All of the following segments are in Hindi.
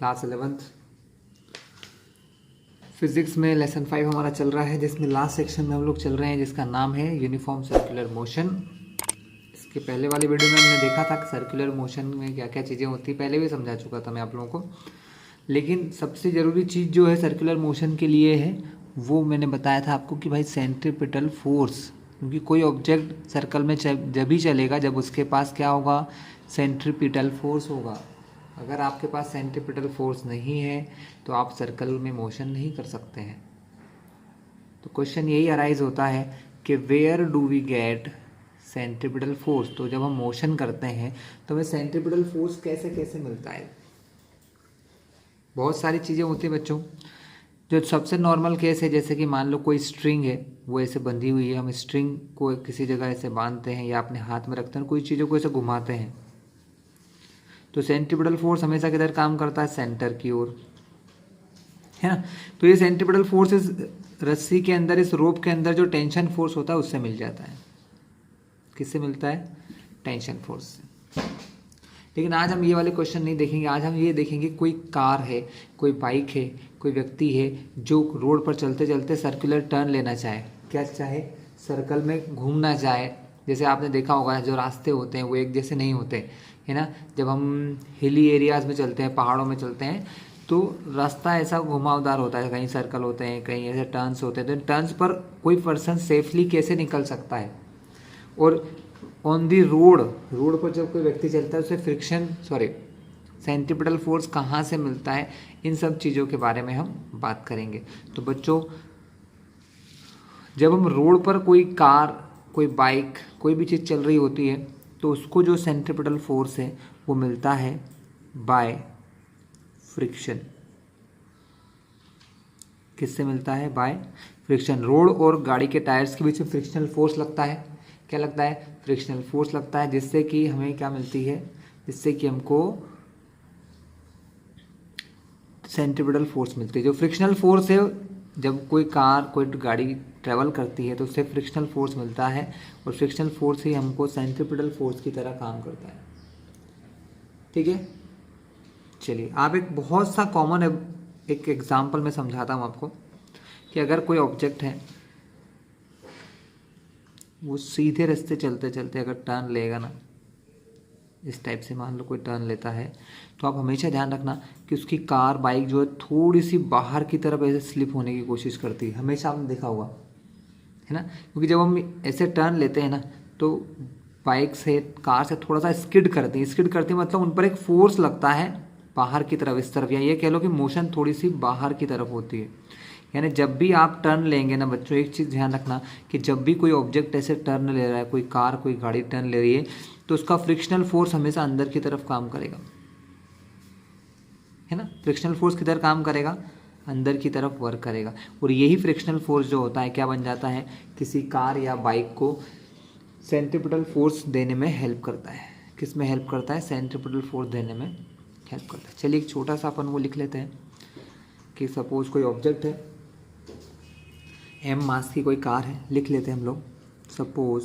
क्लास 11th फिजिक्स में लेसन 5 हमारा चल रहा है, जिसमें लास्ट सेक्शन में हम लोग चल रहे हैं, जिसका नाम है यूनिफॉर्म सर्कुलर मोशन। इसके पहले वाली वीडियो में हमने देखा था कि सर्कुलर मोशन में क्या क्या चीज़ें होती, पहले भी समझा चुका था मैं आप लोगों को। लेकिन सबसे ज़रूरी चीज़ जो है सर्कुलर मोशन के लिए है, वो मैंने बताया था आपको कि भाई सेंट्रीपिटल फोर्स, क्योंकि कोई ऑब्जेक्ट सर्कल में जब ही चलेगा जब उसके पास क्या होगा, सेंट्रीपिटल फोर्स होगा। अगर आपके पास सेंट्रीपिटल फोर्स नहीं है तो आप सर्कल में मोशन नहीं कर सकते हैं। तो क्वेश्चन यही अराइज होता है कि where do we get centripetal force. तो जब हम मोशन करते हैं तो हमें सेंट्रीपिटल फोर्स कैसे कैसे मिलता है। बहुत सारी चीज़ें होती है बच्चों। जो सबसे नॉर्मल केस है, जैसे कि मान लो कोई स्ट्रिंग है, वो ऐसे बंधी हुई है, हम स्ट्रिंग को किसी जगह ऐसे बांधते हैं या अपने हाथ में रखते हैं, कोई चीज़ों को ऐसे घुमाते हैं, तो सेंट्रीपिटल फोर्स हमेशा किधर काम करता है, सेंटर की ओर, है ना। तो ये सेंट्रीपिटल फोर्स इस रस्सी के अंदर, इस रोप के अंदर जो टेंशन फोर्स होता है उससे मिल जाता है। किससे मिलता है, टेंशन फोर्स से। लेकिन आज हम ये वाले क्वेश्चन नहीं देखेंगे। आज हम ये देखेंगे कोई कार है, कोई बाइक है, कोई व्यक्ति है जो रोड पर चलते चलते सर्कुलर टर्न लेना चाहे। क्या चाहे, सर्कल में घूमना चाहे। जैसे आपने देखा होगा जो रास्ते होते हैं वो एक जैसे नहीं होते, है ना। जब हम हिली एरियाज़ में चलते हैं, पहाड़ों में चलते हैं, तो रास्ता ऐसा घुमावदार होता है, कहीं सर्कल होते हैं, कहीं ऐसे टर्न्स होते हैं। तो टर्न्स पर कोई पर्सन सेफली कैसे निकल सकता है। और ऑन दी रोड पर जब कोई व्यक्ति चलता है उसे सेंट्रीपिटल फोर्स कहाँ से मिलता है, इन सब चीज़ों के बारे में हम बात करेंगे। तो बच्चों, जब हम रोड पर कोई कार, कोई बाइक, कोई भी चीज़ चल रही होती है, तो उसको जो सेंट्रीपिटल फोर्स है वो मिलता है बाय फ्रिक्शन। किससे मिलता है, बाय फ्रिक्शन। रोड और गाड़ी के टायर्स के बीच में फ्रिक्शनल फोर्स लगता है। क्या लगता है, फ्रिक्शनल फोर्स लगता है, जिससे कि हमें क्या मिलती है, जिससे कि हमको सेंट्रीपिटल फोर्स मिलती है। जो फ्रिक्शनल फोर्स है, जब कोई कार, कोई गाड़ी ट्रेवल करती है तो उससे फ्रिक्शनल फोर्स मिलता है, और फ्रिक्शनल फोर्स ही हमको सेंट्रीपिटल फोर्स की तरह काम करता है। ठीक है, चलिए आप एक बहुत सा कॉमन एक एग्जांपल में समझाता हूँ आपको कि अगर कोई ऑब्जेक्ट है वो सीधे रास्ते चलते चलते अगर टर्न लेगा ना, इस टाइप से मान लो कोई टर्न लेता है, तो आप हमेशा ध्यान रखना कि उसकी कार, बाइक जो है थोड़ी सी बाहर की तरफ ऐसे स्लिप होने की कोशिश करती है। हमेशा आपने देखा होगा, है ना। क्योंकि जब हम ऐसे टर्न लेते हैं ना, तो बाइक से, कार से थोड़ा सा स्किड करती है, मतलब उन पर एक फोर्स लगता है बाहर की तरफ, इस तरफ, या ये कह लो कि मोशन थोड़ी सी बाहर की तरफ होती है। यानी जब भी आप टर्न लेंगे ना बच्चों, एक चीज़ ध्यान रखना कि जब भी कोई ऑब्जेक्ट ऐसे टर्न ले रहा है, कोई कार, कोई गाड़ी टर्न ले रही है, तो उसका फ्रिक्शनल फोर्स हमेशा अंदर की तरफ काम करेगा, है ना। फ्रिक्शनल फोर्स किधर काम करेगा, अंदर की तरफ वर्क करेगा। और यही फ्रिक्शनल फोर्स जो होता है क्या बन जाता है, किसी कार या बाइक को सेंट्रीपिटल फोर्स देने में हेल्प करता है। किस में हेल्प करता है, सेंट्रीपिटल फोर्स देने में हेल्प करता है। चलिए एक छोटा सा अपन वो लिख लेते हैं कि सपोज कोई ऑब्जेक्ट है, m मास की कोई कार है, लिख लेते हैं हम लोग, suppose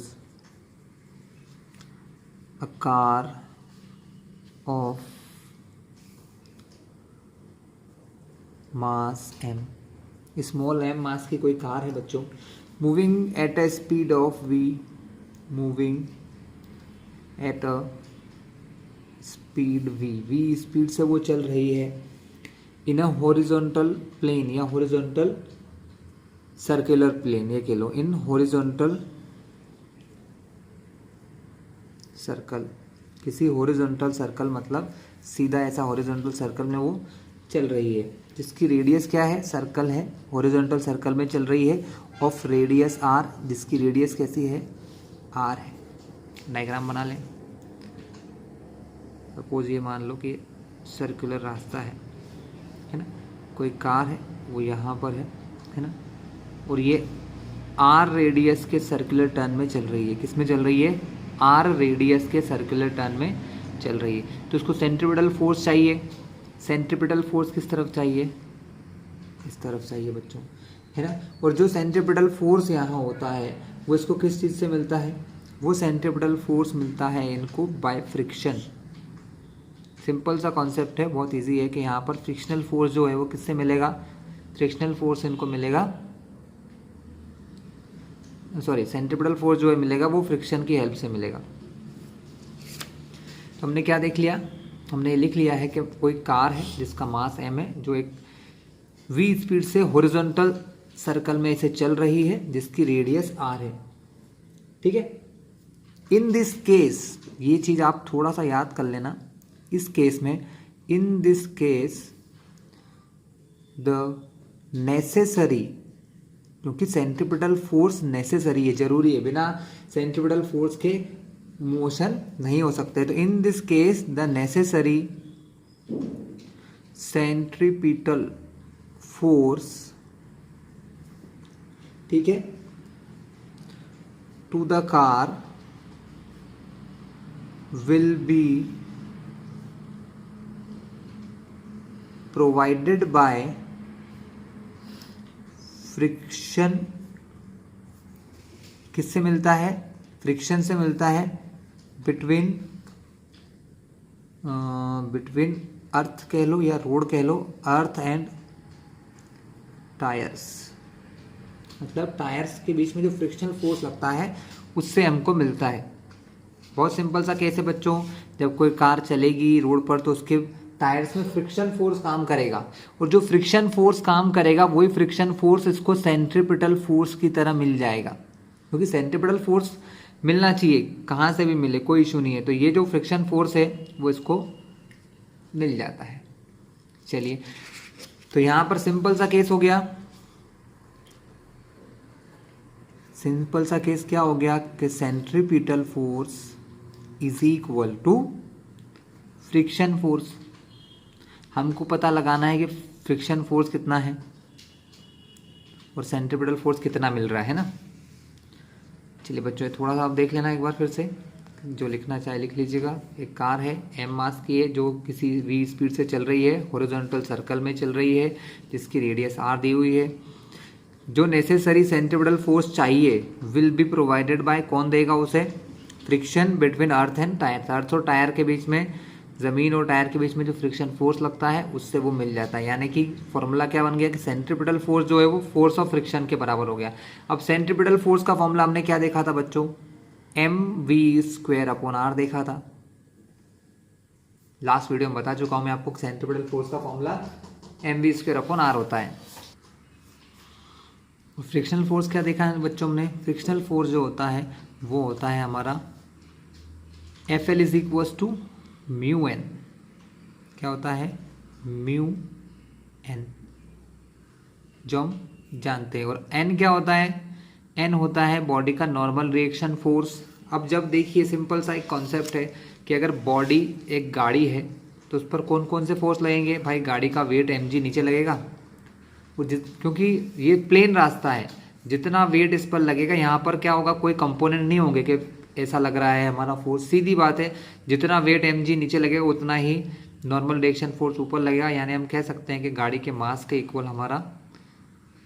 a car of mass m, small m मास की कोई कार है बच्चों, moving at a speed of v, moving at a speed v speed से वो चल रही है इन अ हॉरिजॉन्टल प्लेन या हॉरिजॉन्टल सर्कुलर प्लेन, ये कह लो, इन हॉरिजॉन्टल सर्कल। किसी हॉरिजॉन्टल सर्कल मतलब सीधा ऐसा हॉरिजॉन्टल सर्कल में वो चल रही है, जिसकी रेडियस क्या है, सर्कल है, हॉरिजॉन्टल सर्कल में चल रही है, ऑफ रेडियस r, जिसकी रेडियस कैसी है, r है। डायग्राम बना लें। सपोज ये मान लो कि सर्कुलर रास्ता है ना, कोई कार है वो यहाँ पर है ना, और ये r रेडियस के सर्कुलर टर्न में चल रही है। किस में चल रही है, r रेडियस के सर्कुलर टर्न में चल रही है। तो उसको सेंट्रीपिटल फोर्स चाहिए। सेंट्रीपिटल फोर्स किस तरफ चाहिए, इस तरफ चाहिए बच्चों, है ना। और जो सेंट्रीपिटल फोर्स यहाँ होता है वो इसको किस चीज़ से मिलता है, वो सेंट्रीपिटल फोर्स मिलता है इनको बाय फ्रिक्शन। सिंपल सा कॉन्सेप्ट है, बहुत इजी है कि यहाँ पर फ्रिक्शनल फोर्स जो है वो किससे मिलेगा, फ्रिक्शनल फोर्स इनको मिलेगा, सॉरी सेंट्रिपिटल फोर्स जो है मिलेगा वो फ्रिक्शन की हेल्प से मिलेगा। तो हमने क्या देख लिया, हमने लिख लिया है कि कोई कार है जिसका मास m है, जो एक v स्पीड से हॉरिजॉन्टल सर्कल में इसे चल रही है, जिसकी रेडियस r है। ठीक है, इन दिस केस, ये चीज़ आप थोड़ा सा याद कर लेना, इस केस में, इन दिस केस द नेसेसरी, क्योंकि सेंट्रिपिटल फोर्स नेसेसरी है, जरूरी है, बिना सेंट्रिपिटल फोर्स के मोशन नहीं हो सकते। तो in this case the necessary centripetal force, ठीक है, to the car will be provided by friction, किससे मिलता है, फ्रिक्शन से मिलता है, बिटवीन अर्थ कह लो या रोड कह लो, अर्थ एंड टायर्स, मतलब टायर्स के बीच में जो फ्रिक्शनल फोर्स लगता है उससे हमको मिलता है। बहुत सिंपल सा केस है बच्चों, जब कोई कार चलेगी रोड पर तो उसके टायर्स में फ्रिक्शन फोर्स काम करेगा, और जो फ्रिक्शन फोर्स काम करेगा वही फ्रिक्शन फोर्स इसको सेंट्रिपिटल फोर्स की तरह मिल जाएगा, क्योंकि सेंट्रिपिटल फोर्स मिलना चाहिए, कहाँ से भी मिले कोई इशू नहीं है। तो ये जो फ्रिक्शन फोर्स है वो इसको मिल जाता है। चलिए, तो यहाँ पर सिंपल सा केस हो गया, सिंपल सा केस क्या हो गया कि centripetal force is equal to friction force. हमको पता लगाना है कि फ्रिक्शन फोर्स कितना है और सेंट्रिपिटल फोर्स कितना मिल रहा है ना। चलिए बच्चों, थोड़ा सा आप देख लेना एक बार फिर से, जो लिखना चाहे लिख लीजिएगा। एक कार है, m मास की है, जो किसी v स्पीड से चल रही है, हॉरिजॉन्टल सर्कल में चल रही है, जिसकी रेडियस r दी हुई है। जो नेसेसरी सेंट्रिपिटल फोर्स चाहिए विल बी प्रोवाइडेड बाय, कौन देगा उसे, friction between earth and tyre, earth और टायर के बीच में, ज़मीन और टायर के बीच में जो फ्रिक्शन फोर्स लगता है उससे वो मिल जाता है। यानी कि फॉर्मूला क्या बन गया कि सेंट्रिपिटल फोर्स जो है वो फोर्स ऑफ फ्रिक्शन के बराबर हो गया। अब सेंट्रिपिटल फोर्स का फॉर्मूला हमने क्या देखा था बच्चों, mv²/r देखा था, लास्ट वीडियो में बता चुका हूं मैं आपको, सेंट्रिपिटल फोर्स का फॉर्मूला mv²/r होता है। फ्रिक्शनल फोर्स क्या देखा है बच्चों हमने, फ्रिक्शनल फोर्स जो होता है वो होता है हमारा FL = μn, क्या होता है, μn, जो हम जानते हैं। और n क्या होता है, n होता है बॉडी का नॉर्मल रिएक्शन फोर्स। अब जब देखिए सिंपल सा एक कॉन्सेप्ट है कि अगर बॉडी एक गाड़ी है तो उस पर कौन कौन से फोर्स लगेंगे, भाई गाड़ी का वेट mg नीचे लगेगा, वो क्योंकि ये प्लेन रास्ता है, जितना वेट इस पर लगेगा, यहाँ पर क्या होगा, कोई कंपोनेंट नहीं होंगे कि ऐसा लग रहा है हमारा फोर्स, सीधी बात है, जितना वेट mg नीचे लगेगा उतना ही नॉर्मल रिएक्शन फोर्स ऊपर लगेगा। यानी हम कह सकते हैं कि गाड़ी के मास के इक्वल हमारा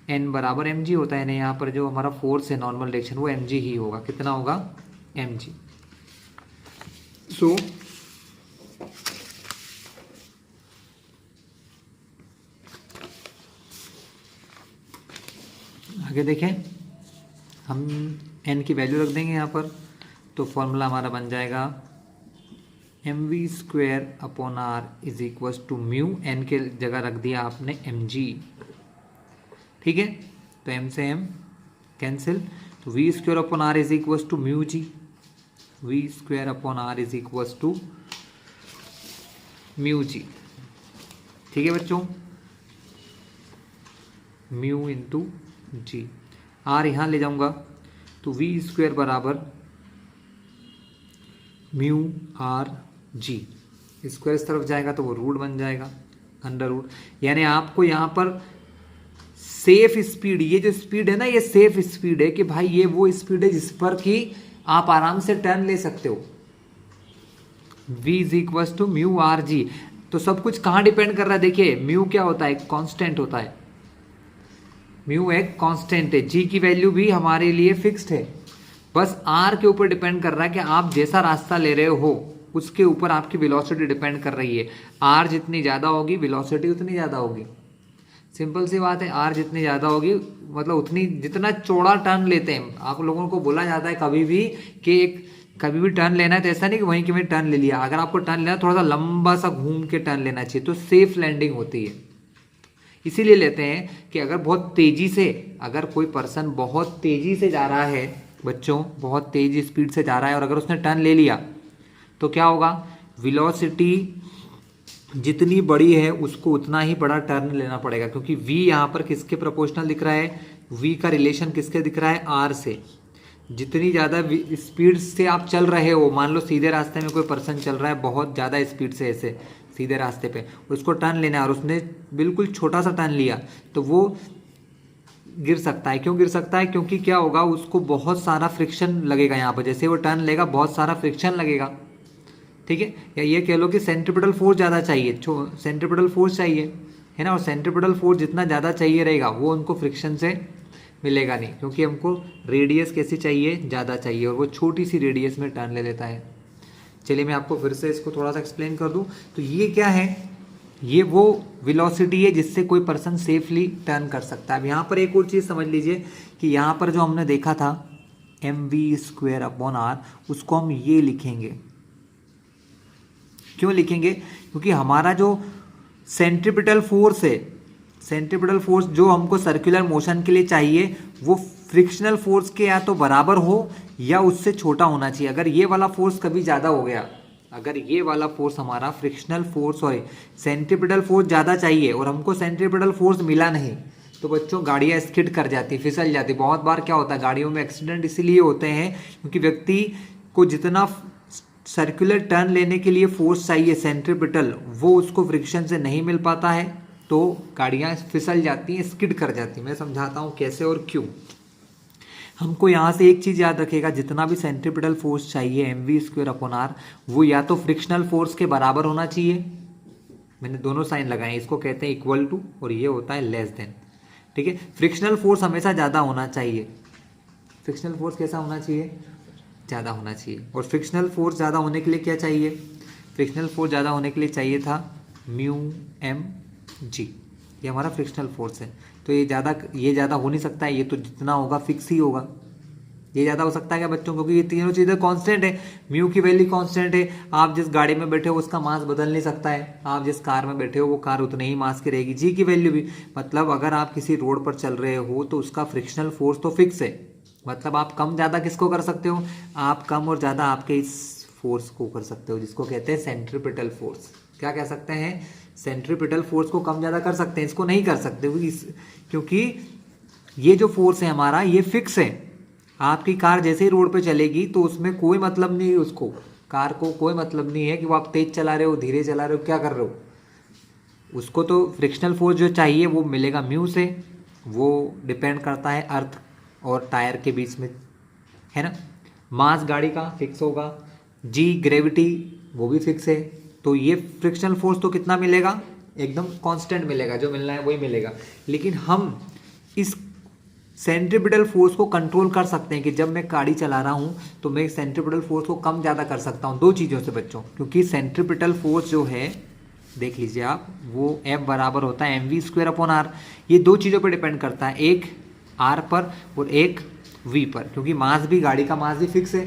n बराबर mg होता है, यानी यहाँ पर जो हमारा फोर्स है नॉर्मल रिएक्शन वो mg ही होगा। कितना होगा, mg। सो आगे देखें, हम n की वैल्यू रख देंगे यहाँ पर, तो फॉर्मूला हमारा बन जाएगा mv² upon r is equal to mu, n के जगह रख दिया आपने mg, ठीक है, तो m से m कैंसिल, तो v² upon r is equal to mu g, v² upon r is equal to mu g, ठीक है बच्चों, म्यू इंटू जी, r यहाँ ले जाऊंगा तो v² बराबर म्यू आर जी, स्क्वायर इस तरफ जाएगा तो वो रूट बन जाएगा, अंडर रूट। यानी आपको यहाँ पर सेफ स्पीड, ये जो स्पीड है ना, ये सेफ स्पीड है कि भाई ये वो स्पीड है जिस पर कि आप आराम से टर्न ले सकते हो। v = म्यू आर जी, तो सब कुछ कहाँ डिपेंड कर रहा है, देखिए म्यू क्या होता है, कांस्टेंट होता है, म्यू एक कांस्टेंट है, जी की वैल्यू भी हमारे लिए फिक्स्ड है, बस आर के ऊपर डिपेंड कर रहा है कि आप जैसा रास्ता ले रहे हो उसके ऊपर आपकी वेलोसिटी डिपेंड कर रही है। आर जितनी ज़्यादा होगी वेलोसिटी उतनी ज़्यादा होगी। सिंपल सी बात है, आर जितनी ज़्यादा होगी मतलब उतनी, जितना चौड़ा टर्न लेते हैं, आप लोगों को बोला जाता है कभी भी कि कभी भी टर्न लेना है तो ऐसा नहीं कि वहीं के वहीं टर्न ले लिया। अगर आपको टर्न लेना है थोड़ा सा लंबा सा घूम के टर्न लेना चाहिए, तो सेफ लैंडिंग होती है। इसीलिए लेते हैं कि अगर बहुत तेज़ी से, अगर कोई पर्सन बहुत तेज़ी से जा रहा है बच्चों, बहुत तेज़ स्पीड से जा रहा है और अगर उसने टर्न ले लिया तो क्या होगा, वेलोसिटी जितनी बड़ी है उसको उतना ही बड़ा टर्न लेना पड़ेगा, क्योंकि v यहाँ पर किसके प्रोपोर्शनल दिख रहा है, v का रिलेशन किसके दिख रहा है, r से। जितनी ज़्यादा स्पीड से आप चल रहे हो, मान लो सीधे रास्ते में कोई पर्सन चल रहा है बहुत ज़्यादा स्पीड से ऐसे सीधे रास्ते पे, उसको टर्न लेना है और उसने बिल्कुल छोटा सा टर्न लिया तो वो गिर सकता है। क्यों गिर सकता है, क्योंकि क्या होगा, उसको बहुत सारा फ्रिक्शन लगेगा यहाँ पर, जैसे वो टर्न लेगा बहुत सारा फ्रिक्शन लगेगा, ठीक है। या ये कह लो कि सेंट्रीपिटल फोर्स ज़्यादा चाहिए, सेंट्रीपिटल फोर्स चाहिए, है ना। और सेंट्रीपिटल फोर्स जितना ज़्यादा चाहिए रहेगा वो उनको फ्रिक्शन से मिलेगा नहीं, क्योंकि हमको रेडियस कैसी चाहिए, ज़्यादा चाहिए, और वो छोटी सी रेडियस में टर्न ले लेता है। चलिए मैं आपको फिर से इसको थोड़ा सा एक्सप्लेन कर दूं। तो ये क्या है, ये वो वेलोसिटी है जिससे कोई पर्सन सेफली टर्न कर सकता है। अब यहाँ पर एक और चीज़ समझ लीजिए कि यहाँ पर जो हमने देखा था mv²/r, उसको हम ये लिखेंगे। क्यों लिखेंगे, क्योंकि हमारा जो सेंट्रीपिटल फोर्स है, सेंट्रीपिटल फोर्स जो हमको सर्कुलर मोशन के लिए चाहिए, वो फ्रिक्शनल फोर्स के या तो बराबर हो या उससे छोटा होना चाहिए। अगर ये वाला फोर्स कभी ज़्यादा हो गया, अगर ये वाला फोर्स हमारा frictional force, sorry centripetal force ज़्यादा चाहिए और हमको सेंट्रीपिटल फोर्स मिला नहीं, तो बच्चों गाड़ियाँ स्किड कर जाती, फिसल जाती। बहुत बार क्या होता है, गाड़ियों में एक्सीडेंट इसीलिए होते हैं क्योंकि व्यक्ति को जितना सर्कुलर टर्न लेने के लिए फोर्स चाहिए सेंट्रीपिटल, वो उसको फ्रिक्शन से नहीं मिल पाता है, तो गाड़ियाँ फिसल जाती हैं, स्किड कर जाती हैं। मैं समझाता हूँ कैसे और क्यों। हमको यहाँ से एक चीज़ याद रखिएगा, जितना भी सेंट्रीपिटल फोर्स चाहिए mv²/r, वो या तो फ्रिक्शनल फोर्स के बराबर होना चाहिए, मैंने दोनों साइन लगाए, इसको कहते हैं इक्वल टू और ये होता है लेस देन, ठीक है। फ्रिक्शनल फोर्स हमेशा ज़्यादा होना चाहिए, फ्रिक्शनल फोर्स कैसा होना चाहिए, ज़्यादा होना चाहिए। और फ्रिक्शनल फोर्स ज़्यादा होने के लिए क्या चाहिए, फ्रिक्शनल फोर्स ज़्यादा होने के लिए चाहिए था μmg, ये हमारा फ्रिक्शनल फोर्स है। तो ये ज़्यादा हो नहीं सकता है, ये तो जितना होगा फिक्स ही होगा। ये ज़्यादा हो सकता है क्या बच्चों, क्योंकि ये तीनों चीज़ें कांस्टेंट है, म्यू की वैल्यू कांस्टेंट है। आप जिस गाड़ी में बैठे हो उसका मास बदल नहीं सकता है, आप जिस कार में बैठे हो वो कार उतने ही मास की रहेगी। जी की वैल्यू भी, मतलब अगर आप किसी रोड पर चल रहे हो तो उसका फ्रिक्शनल फोर्स तो फिक्स है, मतलब आप कम ज़्यादा किसको कर सकते हो, आप कम और ज़्यादा आपके इस फोर्स को कर सकते हो, जिसको कहते हैं सेंट्रीपिटल फोर्स। क्या कह सकते हैं, सेंट्रीपिटल फोर्स को कम ज़्यादा कर सकते हैं, इसको नहीं कर सकते, क्योंकि ये जो फोर्स है हमारा ये फिक्स है। आपकी कार जैसे ही रोड पे चलेगी तो उसमें कोई मतलब नहीं है, उसको कार को कोई मतलब नहीं है कि वो आप तेज चला रहे हो, धीरे चला रहे हो, क्या कर रहे हो, उसको तो फ्रिक्शनल फोर्स जो चाहिए वो मिलेगा म्यू से। वो डिपेंड करता है अर्थ और टायर के बीच में, है ना। मास गाड़ी का फिक्स होगा, जी ग्रेविटी वो भी फिक्स है, तो ये फ्रिक्शनल फोर्स तो कितना मिलेगा, एकदम कांस्टेंट मिलेगा, जो मिलना है वही मिलेगा। लेकिन हम इस सेंट्रीपिटल फोर्स को कंट्रोल कर सकते हैं कि जब मैं गाड़ी चला रहा हूँ तो मैं सेंट्रीपिटल फोर्स को कम ज़्यादा कर सकता हूँ, दो चीज़ों से बच्चों। क्योंकि सेंट्रीपिटल फोर्स जो है, देख लीजिए आप, वो F बराबर होता है mv²/r। ये दो चीज़ों पर डिपेंड करता है, एक R पर और एक V पर, क्योंकि मास भी, गाड़ी का मास भी फिक्स है,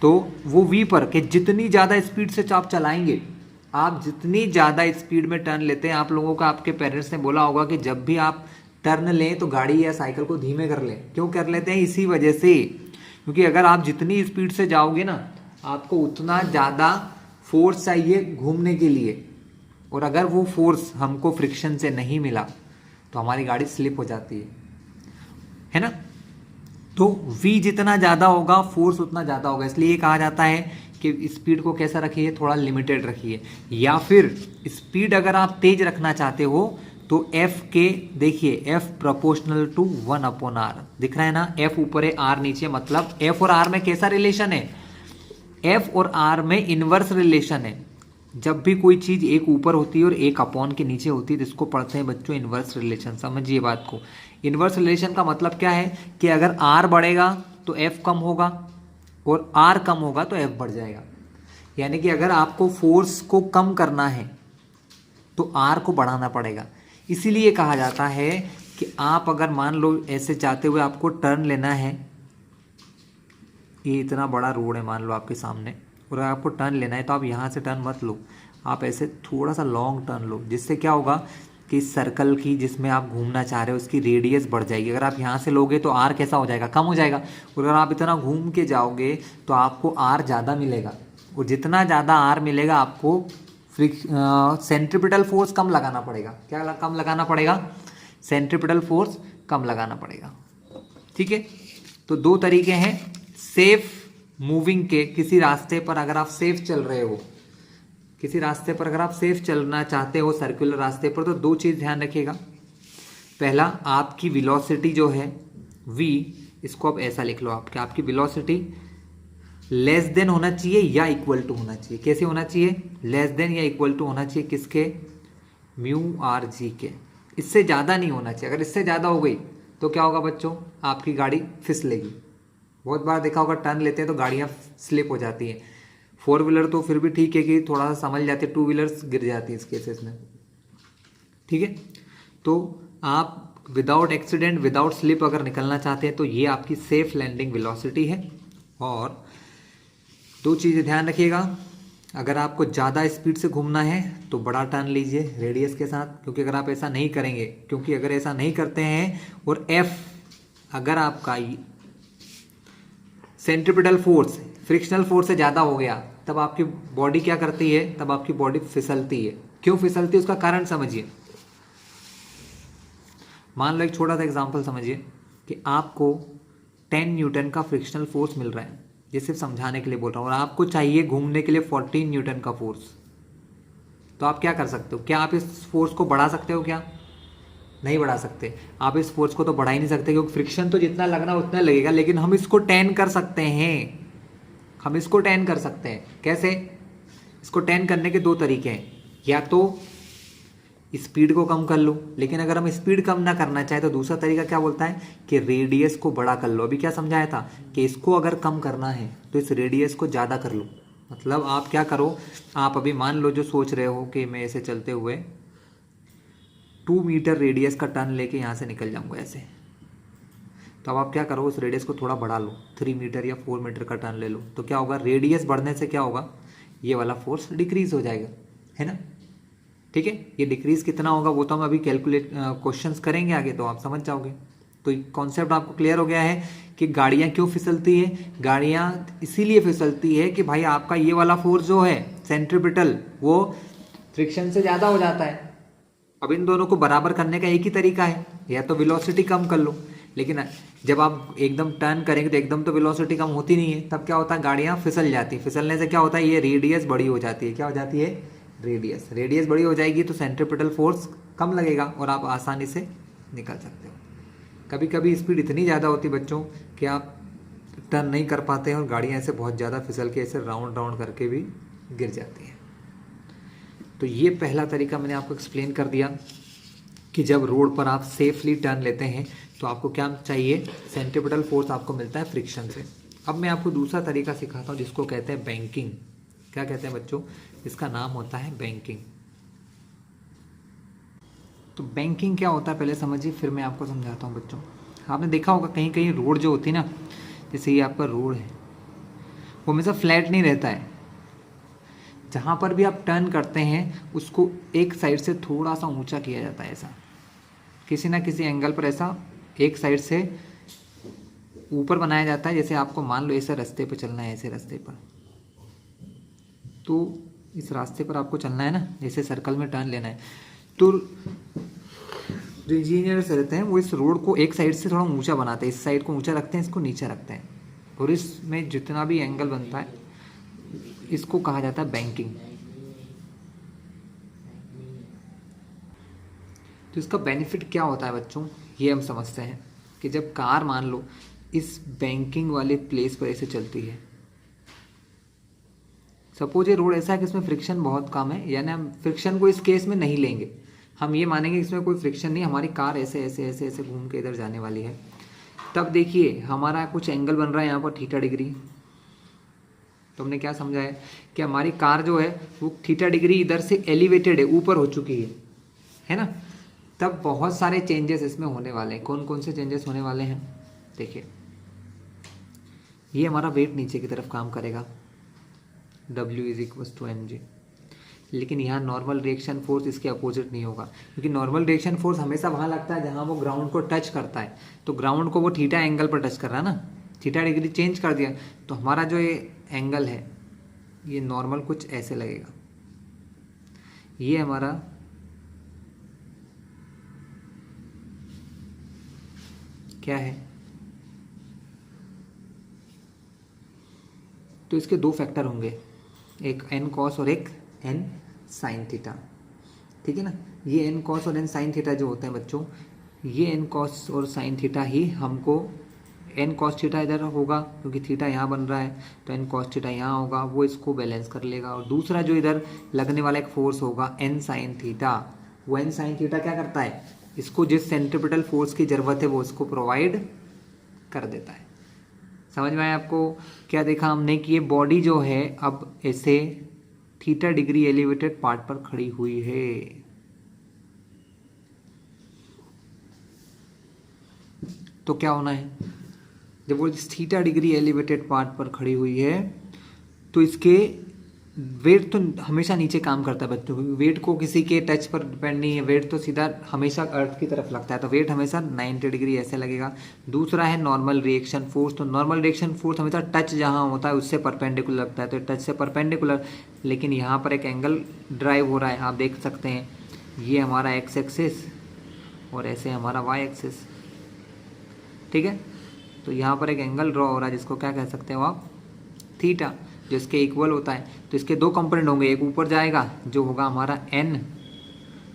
तो वो V पर कि जितनी ज़्यादा स्पीड से आप चलाएंगे, आप जितनी ज़्यादा स्पीड में टर्न लेते हैं, आप लोगों का, आपके पेरेंट्स ने बोला होगा कि जब भी आप टर्न लें तो गाड़ी या साइकिल को धीमे कर लें। क्यों कर लेते हैं, इसी वजह से, क्योंकि अगर आप जितनी स्पीड से जाओगे ना, आपको उतना ज़्यादा फोर्स चाहिए घूमने के लिए, और अगर वो फोर्स हमको फ्रिक्शन से नहीं मिला तो हमारी गाड़ी स्लिप हो जाती है ना। तो V जितना ज़्यादा होगा फोर्स उतना ज़्यादा होगा, इसलिए कहा जाता है कि स्पीड को कैसा रखिए, थोड़ा लिमिटेड रखिए। या फिर स्पीड अगर आप तेज रखना चाहते हो तो F के, देखिए F प्रोपोर्शनल टू 1/r, दिख रहा है ना, F ऊपर है R नीचे, मतलब F और R में कैसा रिलेशन है, F और R में इनवर्स रिलेशन है। जब भी कोई चीज़ एक ऊपर होती है और एक अपॉन के नीचे होती है तो इसको पढ़ते हैं बच्चों इनवर्स रिलेशन। समझिए बात को, इनवर्स रिलेशन का मतलब क्या है कि अगर R बढ़ेगा तो F कम होगा और R कम होगा तो F बढ़ जाएगा। यानी कि अगर आपको फोर्स को कम करना है तो आर को बढ़ाना पड़ेगा। इसीलिए कहा जाता है कि आप अगर मान लो ऐसे जाते हुए आपको टर्न लेना है, ये इतना बड़ा रोड है मान लो आपके सामने, और अगर आपको टर्न लेना है तो आप यहाँ से टर्न मत लो, आप ऐसे थोड़ा सा लॉन्ग टर्न लो, जिससे क्या होगा कि इस सर्कल की जिसमें आप घूमना चाह रहे हो उसकी रेडियस बढ़ जाएगी। अगर आप यहाँ से लोगे तो आर कैसा हो जाएगा, कम हो जाएगा। और अगर आप इतना घूम के जाओगे तो आपको आर ज़्यादा मिलेगा, और जितना ज़्यादा आर मिलेगा आपको सेंट्रीपिटल फोर्स कम लगाना पड़ेगा। क्या कम लगाना पड़ेगा? सेंट्रीपिटल फोर्स कम लगाना पड़ेगा। ठीक है, तो दो तरीके हैं सेफ मूविंग के। किसी रास्ते पर अगर आप सेफ चल रहे हो, किसी रास्ते पर अगर आप सेफ चलना चाहते हो सर्कुलर रास्ते पर, तो दो चीज़ ध्यान रखिएगा। पहला, आपकी वेलोसिटी जो है v, इसको आप ऐसा लिख लो, आपकी वेलोसिटी लेस देन होना चाहिए या इक्वल टू होना चाहिए। कैसे होना चाहिए? लेस देन या इक्वल टू होना चाहिए किसके? म्यू आर जी के। इससे ज़्यादा नहीं होना चाहिए। अगर इससे ज़्यादा हो गई तो क्या होगा बच्चों? आपकी गाड़ी फिसलेगी। बहुत बार देखा होगा टर्न लेते हैं तो गाड़ियाँ स्लिप हो जाती हैं। फोर व्हीलर तो फिर भी ठीक है कि थोड़ा सा संभल जाती है, टू व्हीलर्स गिर जाती है इस केसेस में। ठीक है, तो आप विदाउट एक्सीडेंट विदाउट स्लिप अगर निकलना चाहते हैं तो ये आपकी सेफ लैंडिंग वेलोसिटी है। और दो चीज़ें ध्यान रखिएगा, अगर आपको ज़्यादा स्पीड से घूमना है तो बड़ा टर्न लीजिए रेडियस के साथ, क्योंकि अगर आप ऐसा नहीं करेंगे, क्योंकि अगर ऐसा नहीं करते हैं और एफ अगर आपका सेंट्रीपिटल फोर्स फ्रिक्शनल फोर्स से ज़्यादा हो गया तब आपकी बॉडी क्या करती है? तब आपकी बॉडी फिसलती है। क्यों फिसलती है उसका कारण समझिए। मान लो एक छोटा सा एग्जांपल समझिए कि आपको 10 न्यूटन का फ्रिक्शनल फोर्स मिल रहा है, ये सिर्फ समझाने के लिए बोल रहा हूँ, और आपको चाहिए घूमने के लिए 14 न्यूटन का फोर्स। तो आप क्या कर सकते हो? क्या आप इस फोर्स को बढ़ा सकते हो? क्या नहीं बढ़ा सकते। आप इस फोर्स को तो बढ़ा ही नहीं सकते, क्योंकि फ्रिक्शन तो जितना लगना उतना लगेगा। लेकिन हम इसको 10 कर सकते हैं, हम इसको 10 कर सकते हैं। कैसे? इसको 10 करने के दो तरीके हैं, या तो स्पीड को कम कर लो, लेकिन अगर हम स्पीड कम ना करना चाहे तो दूसरा तरीका क्या बोलता है कि रेडियस को बड़ा कर लो। अभी क्या समझाया था कि इसको अगर कम करना है तो इस रेडियस को ज़्यादा कर लो। मतलब आप क्या करो, आप अभी मान लो जो सोच रहे हो कि मैं ऐसे चलते हुए 2 मीटर रेडियस का टर्न लेके यहाँ से निकल जाऊँगा ऐसे, तो अब आप क्या करो, उस रेडियस को थोड़ा बढ़ा लो, 3 मीटर या 4 मीटर का टर्न ले लो। तो क्या होगा? रेडियस बढ़ने से क्या होगा? ये वाला फोर्स डिक्रीज हो जाएगा, है ना? ठीक है, ये डिक्रीज कितना होगा वो तो हम अभी कैलकुलेट क्वेश्चंस करेंगे आगे, तो आप समझ जाओगे। तो कॉन्सेप्ट आपको क्लियर हो गया है कि गाड़ियाँ क्यों फिसलती है। गाड़ियाँ इसीलिए फिसलती है कि भाई आपका ये वाला फोर्स जो है सेंट्रीपिटल, वो फ्रिक्शन से ज़्यादा हो जाता है। अब इन दोनों को बराबर करने का एक ही तरीका है, या तो वेलोसिटी कम कर लो। लेकिन जब आप एकदम टर्न करेंगे तो एकदम तो वेलोसिटी कम होती नहीं है, तब क्या होता है? गाड़ियाँ फिसल जाती है। फिसलने से क्या होता है? ये रेडियस बड़ी हो जाती है। क्या हो जाती है? रेडियस बड़ी हो जाएगी तो सेंट्रीपिटल फोर्स कम लगेगा और आप आसानी से निकल सकते हो। कभी कभी स्पीड इतनी ज़्यादा होती है बच्चों कि आप टर्न नहीं कर पाते हैं और गाड़ियाँ ऐसे बहुत ज़्यादा फिसल के ऐसे राउंड राउंड करके भी गिर जाती हैं। तो ये पहला तरीका मैंने आपको एक्सप्लेन कर दिया कि जब रोड पर आप सेफली टर्न लेते हैं तो आपको क्या चाहिए? सेंट्रीपिटल फोर्स आपको मिलता है फ्रिक्शन से। अब मैं आपको दूसरा तरीका सिखाता हूँ जिसको कहते हैं बैंकिंग। क्या कहते हैं बच्चों? इसका नाम होता है बैंकिंग। तो बैंकिंग क्या होता है पहले समझिए, फिर मैं आपको समझाता हूँ बच्चों। आपने देखा होगा कहीं कहीं रोड जो होती है ना, जैसे ये आपका रोड है, वो हमेशा फ्लैट नहीं रहता है। जहाँ पर भी आप टर्न करते हैं उसको एक साइड से थोड़ा सा ऊंचा किया जाता है, ऐसा किसी ना किसी एंगल पर ऐसा एक साइड से ऊपर बनाया जाता है। जैसे आपको मान लो ऐसे रास्ते पर चलना है, ऐसे रास्ते पर, तो इस रास्ते पर आपको चलना है ना, जैसे सर्कल में टर्न लेना है, तो जो इंजीनियर्स रहते हैं वो इस रोड को एक साइड से थोड़ा ऊंचा बनाते हैं। इस साइड को ऊंचा रखते हैं, इसको नीचे रखते हैं, और इसमें जितना भी एंगल बनता है इसको कहा जाता है बैंकिंग। तो इसका बेनिफिट क्या होता है बच्चों, ये हम समझते हैं कि जब कार मान लो इस बैंकिंग वाले प्लेस पर ऐसे चलती है, सपोज ये रोड ऐसा है कि इसमें फ्रिक्शन बहुत कम है, यानी हम फ्रिक्शन को इस केस में नहीं लेंगे, हम ये मानेंगे इसमें कोई फ्रिक्शन नहीं, हमारी कार ऐसे ऐसे ऐसे ऐसे घूम के इधर जाने वाली है। तब देखिए हमारा कुछ एंगल बन रहा है यहाँ पर थीटा डिग्री, तो हमने क्या समझा है कि हमारी कार जो है वो थीटा डिग्री इधर से एलिवेटेड है, ऊपर हो चुकी है ना। तब बहुत सारे चेंजेस इसमें होने वाले हैं। कौन कौन से चेंजेस होने वाले हैं देखिए, ये हमारा वेट नीचे की तरफ काम करेगा, W = mg, लेकिन यहाँ नॉर्मल रिएक्शन फोर्स इसके अपोजिट नहीं होगा, क्योंकि नॉर्मल रिएक्शन फोर्स हमेशा वहाँ लगता है जहाँ वो ग्राउंड को टच करता है। तो ग्राउंड को वो थीटा एंगल पर टच कर रहा है ना, थीटा डिग्री चेंज कर दिया, तो हमारा जो ये एंगल है ये नॉर्मल कुछ ऐसे लगेगा। ये हमारा क्या है, तो इसके दो फैक्टर होंगे, एक n cos और एक n sin थीटा, ठीक है ना। ये n cos और n sin थीटा जो होते हैं बच्चों, ये n cos और sin थीटा ही हमको, n cos थीटा इधर होगा क्योंकि थीटा यहाँ बन रहा है, तो n cos थीटा यहाँ होगा, वो इसको बैलेंस कर लेगा। और दूसरा जो इधर लगने वाला एक फोर्स होगा n sin थीटा, वो n sin थीटा क्या करता है, इसको जिस सेंट्रीपिटल फोर्स की ज़रूरत है वो इसको प्रोवाइड कर देता है। समझ में आया आपको। क्या देखा हमने कि ये बॉडी जो है अब ऐसे थीटा डिग्री एलिवेटेड पार्ट पर खड़ी हुई है। तो क्या होना है, जब वो थीटा डिग्री एलिवेटेड पार्ट पर खड़ी हुई है तो इसके वेट तो हमेशा नीचे काम करता है बच्चों, क्योंकि वेट को किसी के टच पर डिपेंड नहीं है, वेट तो सीधा हमेशा अर्थ की तरफ लगता है, तो वेट हमेशा 90 डिग्री ऐसे लगेगा। दूसरा है नॉर्मल रिएक्शन फोर्स, तो नॉर्मल रिएक्शन फोर्स हमेशा टच जहाँ होता है उससे परपेंडिकुलर लगता है, तो टच से परपेंडिकुलर, लेकिन यहाँ पर एक एंगल ड्राइव हो रहा है, आप देख सकते हैं, ये हमारा एक्स एक्सिस और ऐसे हमारा वाई एक्सिस, ठीक है। तो यहाँ पर एक एंगल ड्रॉ हो रहा है जिसको क्या कह सकते हो आप, थीटा, जो इसके इक्वल होता है। तो इसके दो कंपोनेंट होंगे, एक ऊपर जाएगा जो होगा हमारा n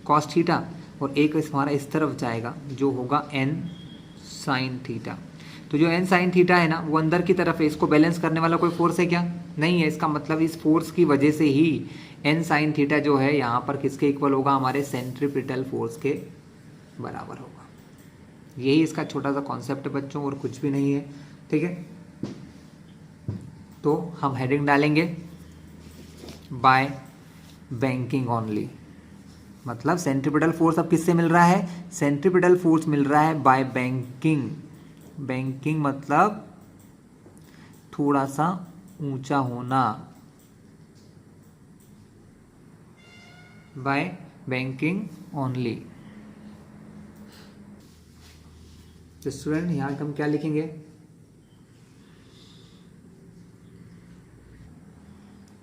cos थीटा, और एक हमारा इस तरफ जाएगा जो होगा n sin थीटा। तो जो n sin थीटा है ना वो अंदर की तरफ है, इसको बैलेंस करने वाला कोई फोर्स है क्या, नहीं है। इसका मतलब इस फोर्स की वजह से ही n sin थीटा जो है यहाँ पर किसके इक्वल होगा, हमारे सेंट्रीपिटल फोर्स के बराबर होगा। यही इसका छोटा सा कॉन्सेप्ट है बच्चों, और कुछ भी नहीं है, ठीक है। तो हम हेडिंग डालेंगे बाय बैंकिंग ओनली, मतलब सेंट्रीपिटल फोर्स अब किससे मिल रहा है, सेंट्रीपिटल फोर्स मिल रहा है बाय बैंकिंग। बैंकिंग मतलब थोड़ा सा ऊंचा होना, बाय बैंकिंग ओनली। तो स्टूडेंट यहाँ हम क्या लिखेंगे,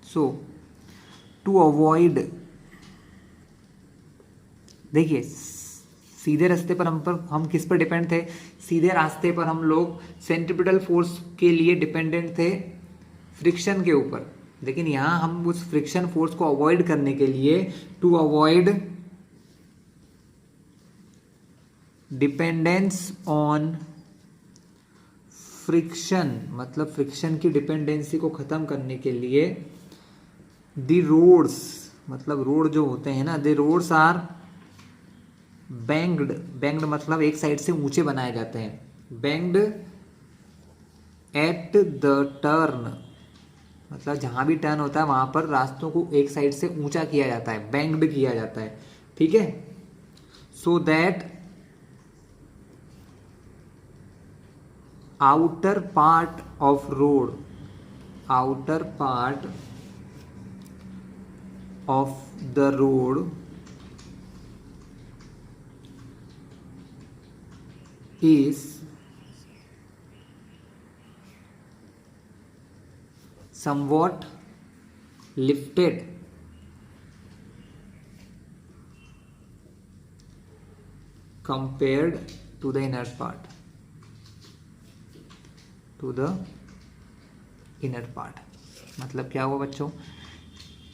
सो टू अवॉइड, देखिए सीधे रास्ते पर हम किस पर डिपेंड थे, सीधे रास्ते पर हम लोग सेंट्रीपिटल फोर्स के लिए डिपेंडेंट थे फ्रिक्शन के ऊपर, लेकिन यहाँ हम उस फ्रिक्शन फोर्स को अवॉइड करने के लिए, to avoid dependence on friction, मतलब फ्रिक्शन की डिपेंडेंसी को खत्म करने के लिए, दी रोड्स, मतलब रोड जो होते हैं ना, दी रोड्स आर बैंक्ड, बैंक्ड मतलब एक साइड से ऊंचे बनाए जाते हैं, बैंक्ड एट द टर्न, मतलब जहां भी टर्न होता है वहां पर रास्तों को एक साइड से ऊंचा किया जाता है, बैंक्ड किया जाता है, ठीक है। So that outer part of road, outer part of the road is somewhat lifted compared to the inner part, to the inner part। मतलब क्या हुआ बच्चों,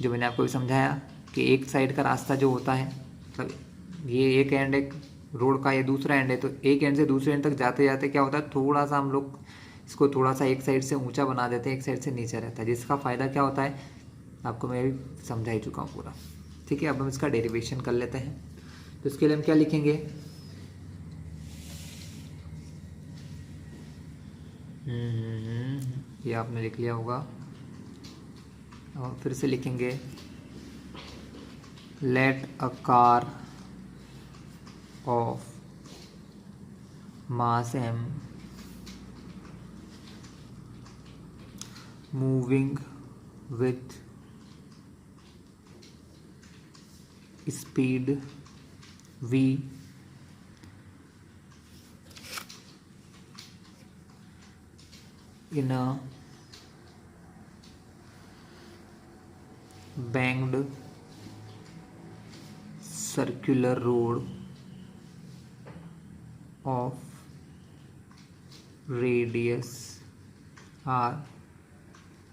जो मैंने आपको भी समझाया कि एक साइड का रास्ता जो होता है, मतलब ये एक एंड एक रोड का, ये दूसरा एंड है, तो एक एंड से दूसरे एंड तक जाते जाते क्या होता है, थोड़ा सा हम लोग इसको थोड़ा सा एक साइड से ऊंचा बना देते हैं, एक साइड से नीचे रहता है, जिसका फ़ायदा क्या होता है आपको मैं भी समझा ही चुका हूँ पूरा, ठीक है। अब हम इसका डेरिवेशन कर लेते हैं। तो इसके लिए हम क्या लिखेंगे, ये आपने लिख लिया होगा, और फिर से लिखेंगे let a car of mass m moving with speed v in a banked circular road of radius r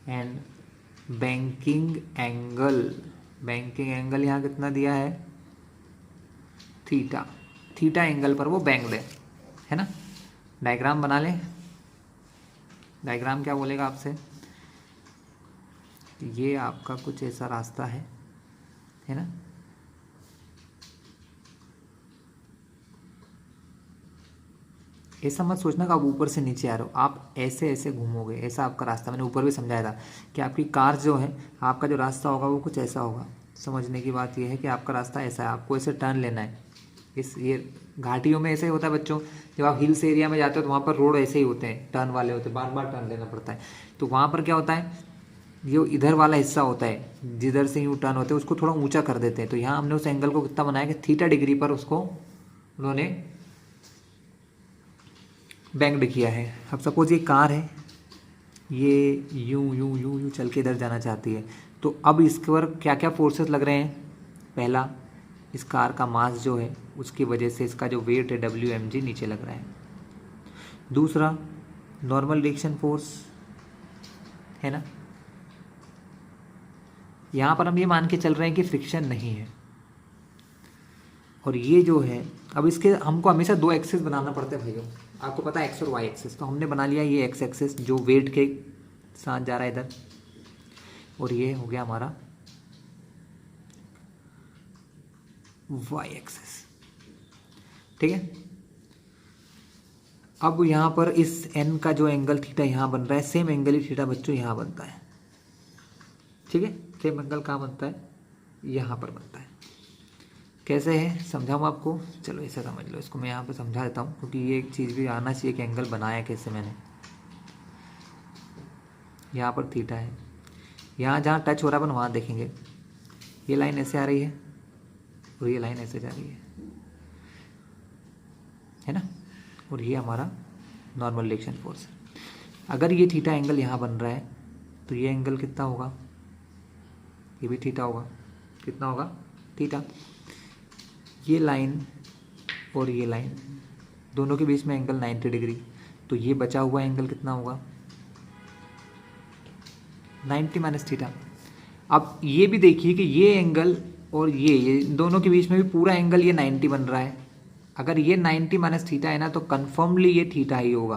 and banking angle यहाँ कितना दिया है थीटा एंगल पर वो बैंक्ड है ना। डायग्राम बना लें। डायग्राम क्या बोलेगा आपसे, ये आपका कुछ ऐसा रास्ता है ना। ऐसा मत सोचना कि आप ऊपर से नीचे आ रहे हो, आप ऐसे ऐसे घूमोगे, ऐसा आपका रास्ता। मैंने ऊपर भी समझाया था कि आपकी कार जो है, आपका जो रास्ता होगा वो कुछ ऐसा होगा। समझने की बात यह है कि आपका रास्ता ऐसा है, आपको ऐसे टर्न लेना है। ये घाटियों में ऐसे ही होता है बच्चों, जब आप हिल्स एरिया में जाते हो तो वहाँ पर रोड ऐसे ही होते हैं, टर्न वाले होते हैं, बार बार टर्न लेना पड़ता है। तो वहाँ पर क्या होता है, ये इधर वाला हिस्सा होता है जिधर से यूँ टर्न होते हैं, उसको थोड़ा ऊंचा कर देते हैं। तो यहाँ हमने उस एंगल को कितना बनाया कि थीटा डिग्री पर उसको उन्होंने बैंक्ड किया है। अब सपोज ये कार है, ये यूँ चल के इधर जाना चाहती है, तो अब इसके पर क्या क्या फोर्सेस लग रहे हैं। पहला, इस कार का मास जो है उसकी वजह से इसका जो वेट है Wmg नीचे लग रहा है। दूसरा, नॉर्मल रिएक्शन फोर्स है ना, यहाँ पर हम ये मान के चल रहे हैं कि फ्रिक्शन नहीं है। और ये जो है, अब इसके हमको हमेशा दो एक्सिस बनाना पड़ता है भाइयों, आपको पता है एक्स और वाई एक्सिस। तो हमने बना लिया ये एक्स एक्सिस जो वेट के साथ जा रहा है इधर, और ये हो गया हमारा वाई एक्सिस। ठीक है। अब यहाँ पर इस एन का जो एंगल थीटा यहाँ बन रहा है, सेम एंगल ही थीटा बच्चों यहाँ बनता है। ठीक है, सेम एंगल कहाँ बनता है, यहाँ पर बनता है। कैसे है समझाऊँ आपको, चलो ऐसा समझ लो इसको, मैं यहाँ पर समझा देता हूँ, क्योंकि ये एक चीज़ भी आना चाहिए कि एंगल बनाया कैसे मैंने। यहाँ पर थीटा है, यहाँ जहाँ टच हो रहा है अपन वहाँ देखेंगे, ये लाइन ऐसे आ रही है और ये लाइन ऐसे जा रही है ना। और ये हमारा नॉर्मल रिएक्शन फोर्स है। अगर ये थीटा एंगल यहाँ बन रहा है तो ये एंगल कितना होगा, ये भी थीटा होगा। कितना होगा, थीटा। ये लाइन और ये लाइन दोनों के बीच में एंगल 90 डिग्री, तो ये बचा हुआ एंगल कितना होगा, 90 माइनस थीटा। अब ये भी देखिए कि ये एंगल और ये दोनों के बीच में भी पूरा एंगल ये 90 बन रहा है। अगर ये 90 माइनस थीटा है ना, तो कन्फर्मली ये थीटा ही होगा।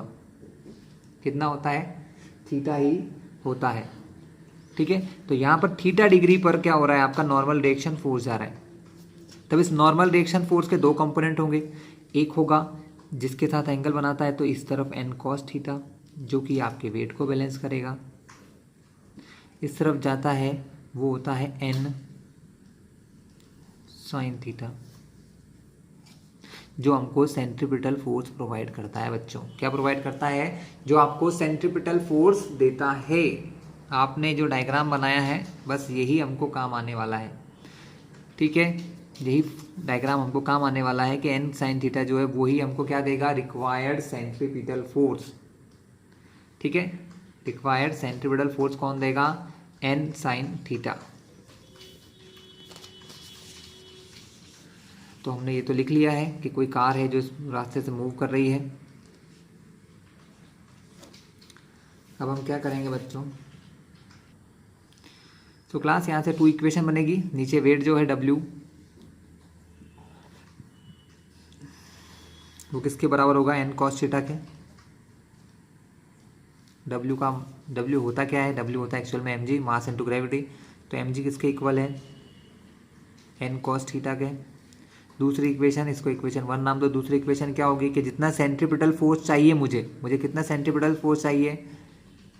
कितना होता है, थीटा ही होता है। ठीक है, तो यहाँ पर थीटा डिग्री पर क्या हो रहा है, आपका नॉर्मल रिएक्शन फोर्स जा रहा है। तब इस नॉर्मल रिएक्शन फोर्स के दो कंपोनेंट होंगे, एक होगा जिसके साथ एंगल बनाता है तो इस तरफ n cos थीटा, जो कि आपके वेट को बैलेंस करेगा। इस तरफ जाता है वो होता है n sin थीटा, जो हमको सेंट्रीपिटल फोर्स प्रोवाइड करता है। बच्चों क्या प्रोवाइड करता है, जो आपको सेंट्रीपिटल फोर्स देता है। आपने जो डायग्राम बनाया है बस यही हमको काम आने वाला है। ठीक है, यही डायग्राम हमको काम आने वाला है कि n sin थीटा जो है वही हमको क्या देगा, रिक्वायर्ड सेंट्रीपिटल फोर्स। ठीक है, रिक्वायर्ड सेंट्रीपिटल फोर्स कौन देगा, n sin थीटा। तो हमने ये तो लिख लिया है कि कोई कार है जो इस रास्ते से मूव कर रही है। अब हम क्या करेंगे बच्चों, तो क्लास यहाँ से 2 इक्वेशन बनेगी। नीचे वेट जो है W, वो किसके बराबर होगा, n cos थीटा के। W होता क्या है, W होता है एक्चुअल में mg, मास इनटू ग्रेविटी। तो mg किसके इक्वल है, n cos थीटा के। दूसरी इक्वेशन, इसको इक्वेशन 1 नाम दो। दूसरी इक्वेशन क्या होगी कि जितना सेंट्रीपिटल फोर्स चाहिए मुझे कितना सेंट्रीपिटल फोर्स चाहिए,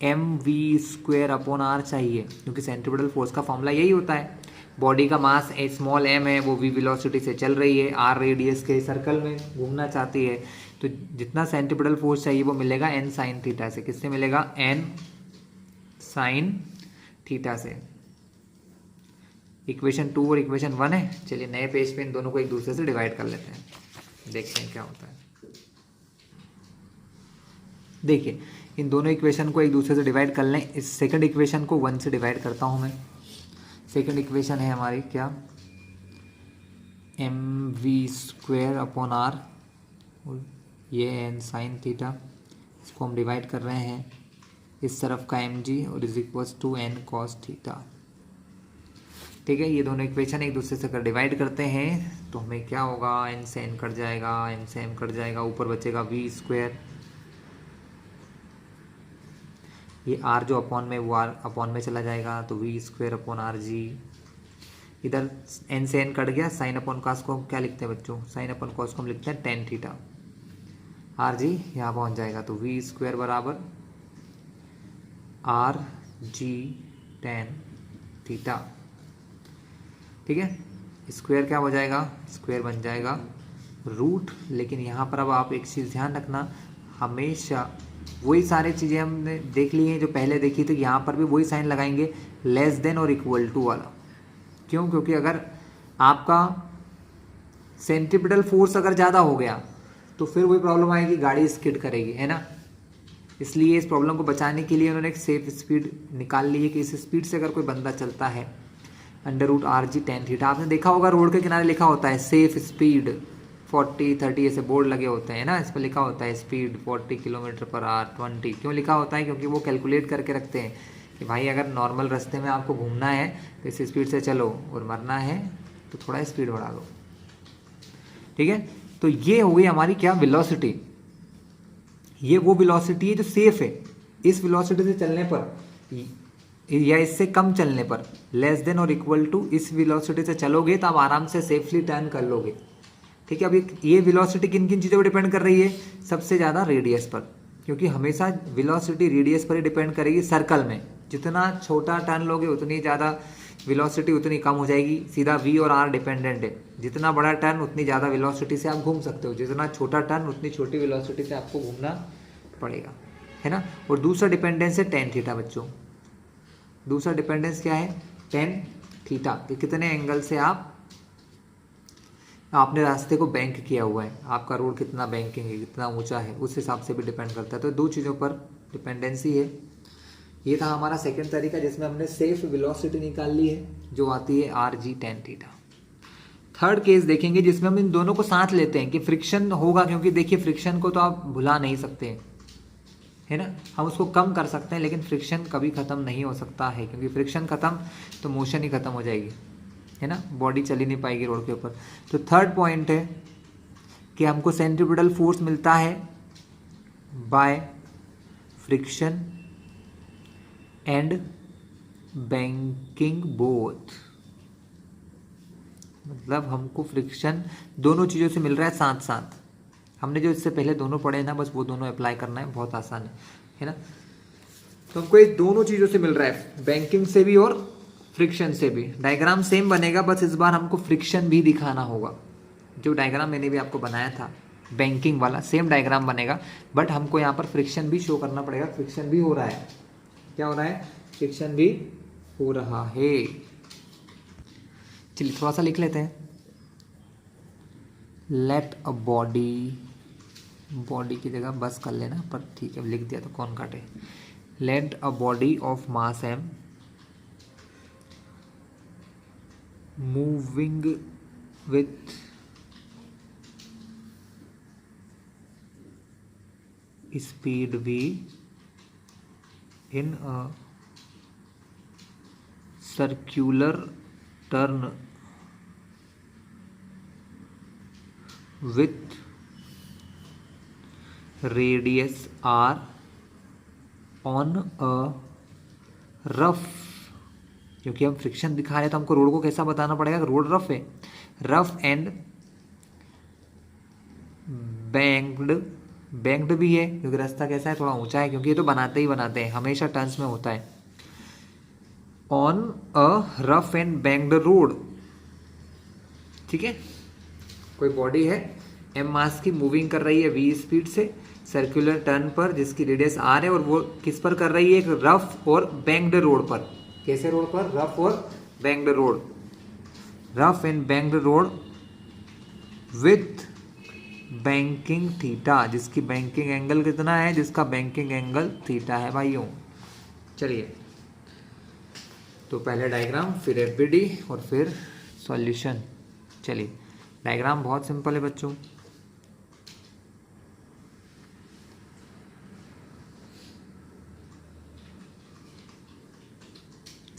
mv²/r चाहिए, क्योंकि सेंट्रीपिटल फोर्स का फॉर्मूला यही होता है। बॉडी का मास स्मॉल m है, वो v वेलोसिटी से चल रही है, r रेडियस के सर्कल में घूमना चाहती है, तो जितना सेंट्रीपिटल फोर्स चाहिए वो मिलेगा n sin थीटा से। किससे मिलेगा? n sin थीटा से। इक्वेशन 2 और इक्वेशन 1 है। चलिए नए पेज पे इन दोनों को एक दूसरे से डिवाइड कर लेते हैं, देखते हैं क्या होता है। देखिए इन दोनों इक्वेशन को एक दूसरे से डिवाइड कर लें। इस सेकंड इक्वेशन को 1 से डिवाइड करता हूं मैं। सेकंड इक्वेशन है हमारी क्या? mv²/r, ये n sin थीटा, इसको हम डिवाइड कर रहे हैं इस तरफ का mg और is equals to n cos theta. ठीक है, ये दोनों इक्वेशन एक दूसरे से अगर डिवाइड करते हैं तो हमें क्या होगा? n से n कट जाएगा, n से m कट जाएगा, ऊपर बचेगा v²। ये r जो अपॉन में, वो r अपॉन में चला जाएगा, तो v²/rg। इधर n से n कट गया, साइन अपॉन कॉस को क्या लिखते हैं बच्चों? साइन अपॉन कॉस को हम लिखते हैं tan थीटा। rg यहाँ पहुँच जाएगा, तो v² बराबर rg tan थीटा। ठीक है, स्क्वायर क्या हो जाएगा? स्क्वायर बन जाएगा रूट। लेकिन यहाँ पर अब आप एक चीज़ ध्यान रखना, हमेशा वही सारी चीज़ें हमने देख ली हैं जो पहले देखी थी, यहाँ पर भी वही साइन लगाएंगे, लेस देन और इक्वल टू वाला। क्यों? क्योंकि अगर आपका सेंट्रीपिटल फोर्स अगर ज़्यादा हो गया तो फिर वही प्रॉब्लम आएगी, गाड़ी स्किड करेगी, है ना। इसलिए इस प्रॉब्लम को बचाने के लिए उन्होंने एक सेफ स्पीड निकाल ली है कि इस स्पीड से अगर कोई बंदा चलता है √rg tan थीटा। आपने देखा होगा रोड के किनारे लिखा होता है सेफ स्पीड 40-30, ऐसे बोर्ड लगे होते हैं ना, इस पर लिखा होता है स्पीड 40 km/h 20। क्यों लिखा होता है? क्योंकि वो कैलकुलेट करके रखते हैं कि भाई अगर नॉर्मल रास्ते में आपको घूमना है तो इस स्पीड से चलो, और मरना है तो थोड़ा स्पीड बढ़ा दो। ठीक है, तो ये हो गई हमारी क्या? वेलोसिटी। ये वो वेलोसिटी है जो सेफ है। इस वेलोसिटी से चलने पर या इससे कम चलने पर, लेस देन और इक्वल टू इस वेलोसिटी से चलोगे तो आप आराम से सेफली टर्न कर लोगे। ठीक है, अब ये वेलोसिटी किन किन चीज़ों पर डिपेंड कर रही है? सबसे ज़्यादा रेडियस पर, क्योंकि हमेशा वेलोसिटी रेडियस पर ही डिपेंड करेगी। सर्कल में जितना छोटा टर्न लोगे उतनी ज़्यादा वेलोसिटी उतनी कम हो जाएगी। सीधा v और r डिपेंडेंट है। जितना बड़ा टर्न उतनी ज़्यादा वेलोसिटी से आप घूम सकते हो, जितना छोटा टर्न उतनी छोटी वेलोसिटी से आपको घूमना पड़ेगा, है ना। और दूसरा डिपेंडेंस है tan थीटा बच्चों। दूसरा डिपेंडेंस क्या है? tan थीटा, कि कितने एंगल से आपने रास्ते को बैंक किया हुआ है, आपका रोड कितना बैंकिंग है, कितना ऊंचा है, उस हिसाब से भी डिपेंड करता है। तो दो चीज़ों पर डिपेंडेंसी है। ये था हमारा सेकंड तरीका जिसमें हमने सेफ वेलोसिटी निकाल ली है, जो आती है rg tan theta. Third case देखेंगे जिसमें हम इन दोनों को साथ लेते हैं कि फ्रिक्शन होगा, क्योंकि देखिए फ्रिक्शन को तो आप भुला नहीं सकते, है ना। हम उसको कम कर सकते हैं लेकिन फ्रिक्शन कभी ख़त्म नहीं हो सकता है, क्योंकि फ्रिक्शन ख़त्म तो मोशन ही ख़त्म हो जाएगी, है ना, बॉडी चल ही नहीं पाएगी रोड के ऊपर। तो थर्ड पॉइंट है कि हमको सेंट्रीपिटल फोर्स मिलता है by friction and banking both. मतलब हमको फ्रिक्शन दोनों चीज़ों से मिल रहा है साथ साथ। हमने जो इससे पहले दोनों पढ़े ना, बस वो दोनों अप्लाई करना है, बहुत आसान है ना। तो हमको ये दोनों चीज़ों से मिल रहा है, बैंकिंग से भी और फ्रिक्शन से भी। डायग्राम सेम बनेगा, बस इस बार हमको फ्रिक्शन भी दिखाना होगा। जो डायग्राम मैंने भी आपको बनाया था बैंकिंग वाला, सेम डायग्राम बनेगा, बट हमको यहाँ पर फ्रिक्शन भी शो करना पड़ेगा। फ्रिक्शन भी हो रहा है, क्या हो रहा है? फ्रिक्शन भी हो रहा है। चलिए थोड़ा सा लिख लेते हैं। लेट अ बॉडी की जगह बस कर लेना, पर ठीक है लिख दिया तो कौन काटे। Let a body of mass m moving with speed v in a circular turn with radius r on a rough। क्योंकि हम फ्रिक्शन दिखा रहे हैं तो हमको रोड को कैसा बताना पड़ेगा? रोड रफ है। रफ एंड बैंक्ड बैंक्ड भी है क्योंकि रास्ता कैसा है, थोड़ा ऊंचा है, क्योंकि ये तो बनाते ही बनाते हैं, हमेशा टर्न्स में होता है। On a rough and banked road, ठीक है, कोई बॉडी है एम मास की, मूविंग कर रही है v स्पीड से सर्कुलर टर्न पर जिसकी रेडियस r है, और वो किस पर कर रही है, एक रफ और बैंक्ड रोड पर। कैसे रोड पर, रफ और banked road, rough and banked road with banking theta, जिसकी बैंकिंग एंगल कितना है, जिसका बैंकिंग एंगल थीटा है भाइयों। चलिए, तो पहले डायग्राम, फिर एफबीडी और फिर सॉल्यूशन। चलिए, डायग्राम बहुत सिंपल है बच्चों।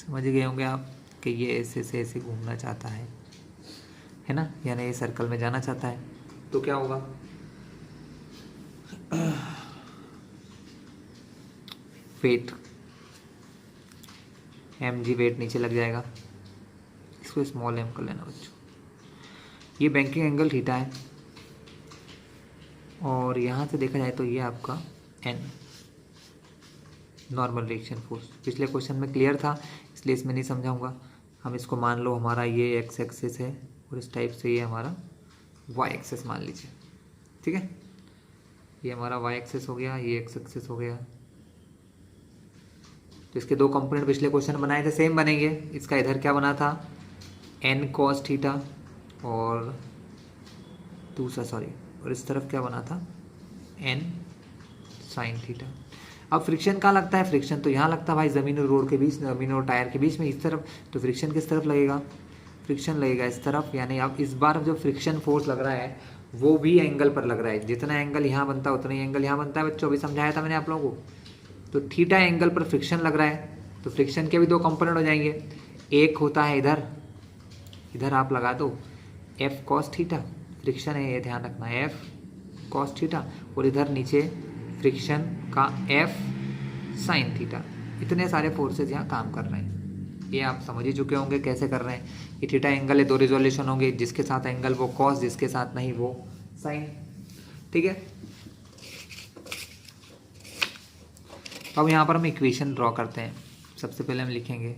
समझ गए होंगे आप कि ये ऐसे से ऐसे घूमना चाहता है ना, यानी ये सर्कल में जाना चाहता है, तो क्या होगा, वेट mg वेट नीचे लग जाएगा, इसको स्मॉल m कर लेना बच्चों। ये बैंकिंग एंगल थीटा है, और यहाँ से देखा जाए तो ये आपका n नॉर्मल रिएक्शन फोर्स, पिछले क्वेश्चन में क्लियर था इसलिए इसमें नहीं समझाऊंगा। हम इसको मान लो हमारा ये एक्स एक्सिस है और इस टाइप से ये हमारा वाई एक्सिस मान लीजिए, ठीक है, ये हमारा वाई एक्सिस हो गया, ये एक्स एक्सिस हो गया। तो इसके दो कंपोनेंट पिछले क्वेश्चन बनाए थे, सेम बनेंगे। इसका इधर क्या बना था, एन कॉस थीटा, और दूसरा और इस तरफ क्या बना था, एन साइन थीटा। अब फ्रिक्शन कहाँ लगता है, फ्रिक्शन तो यहाँ लगता है भाई, ज़मीन और रोड के बीच, ज़मीन और टायर के बीच में, इस तरफ। तो फ्रिक्शन किस तरफ लगेगा, फ्रिक्शन लगेगा इस तरफ, यानी अब इस बार जो फ्रिक्शन फोर्स लग रहा है वो भी एंगल पर लग रहा है, जितना एंगल यहाँ बनता है उतना ही एंगल यहाँ बनता है बच्चों, अभी समझाया था मैंने आप लोगों को। तो थीटा एंगल पर फ्रिक्शन लग रहा है, तो फ्रिक्शन के भी दो कंपोनेंट हो जाएंगे, एक होता है इधर, इधर आप लगा दो एफ कॉस थीटा, फ्रिक्शन है ये ध्यान रखना, एफ कॉस थीटा, और इधर नीचे फ्रिक्शन का एफ साइन थीटा। इतने सारे फोर्सेज यहाँ काम कर रहे हैं, ये आप समझ ही चुके होंगे कैसे कर रहे हैं। ये थीटा एंगल है, दो रिजोल्यूशन होंगे, जिसके साथ एंगल वो कॉस, जिसके साथ नहीं वो साइन, ठीक है। अब यहाँ पर हम इक्वेशन ड्रॉ करते हैं। सबसे पहले हम लिखेंगे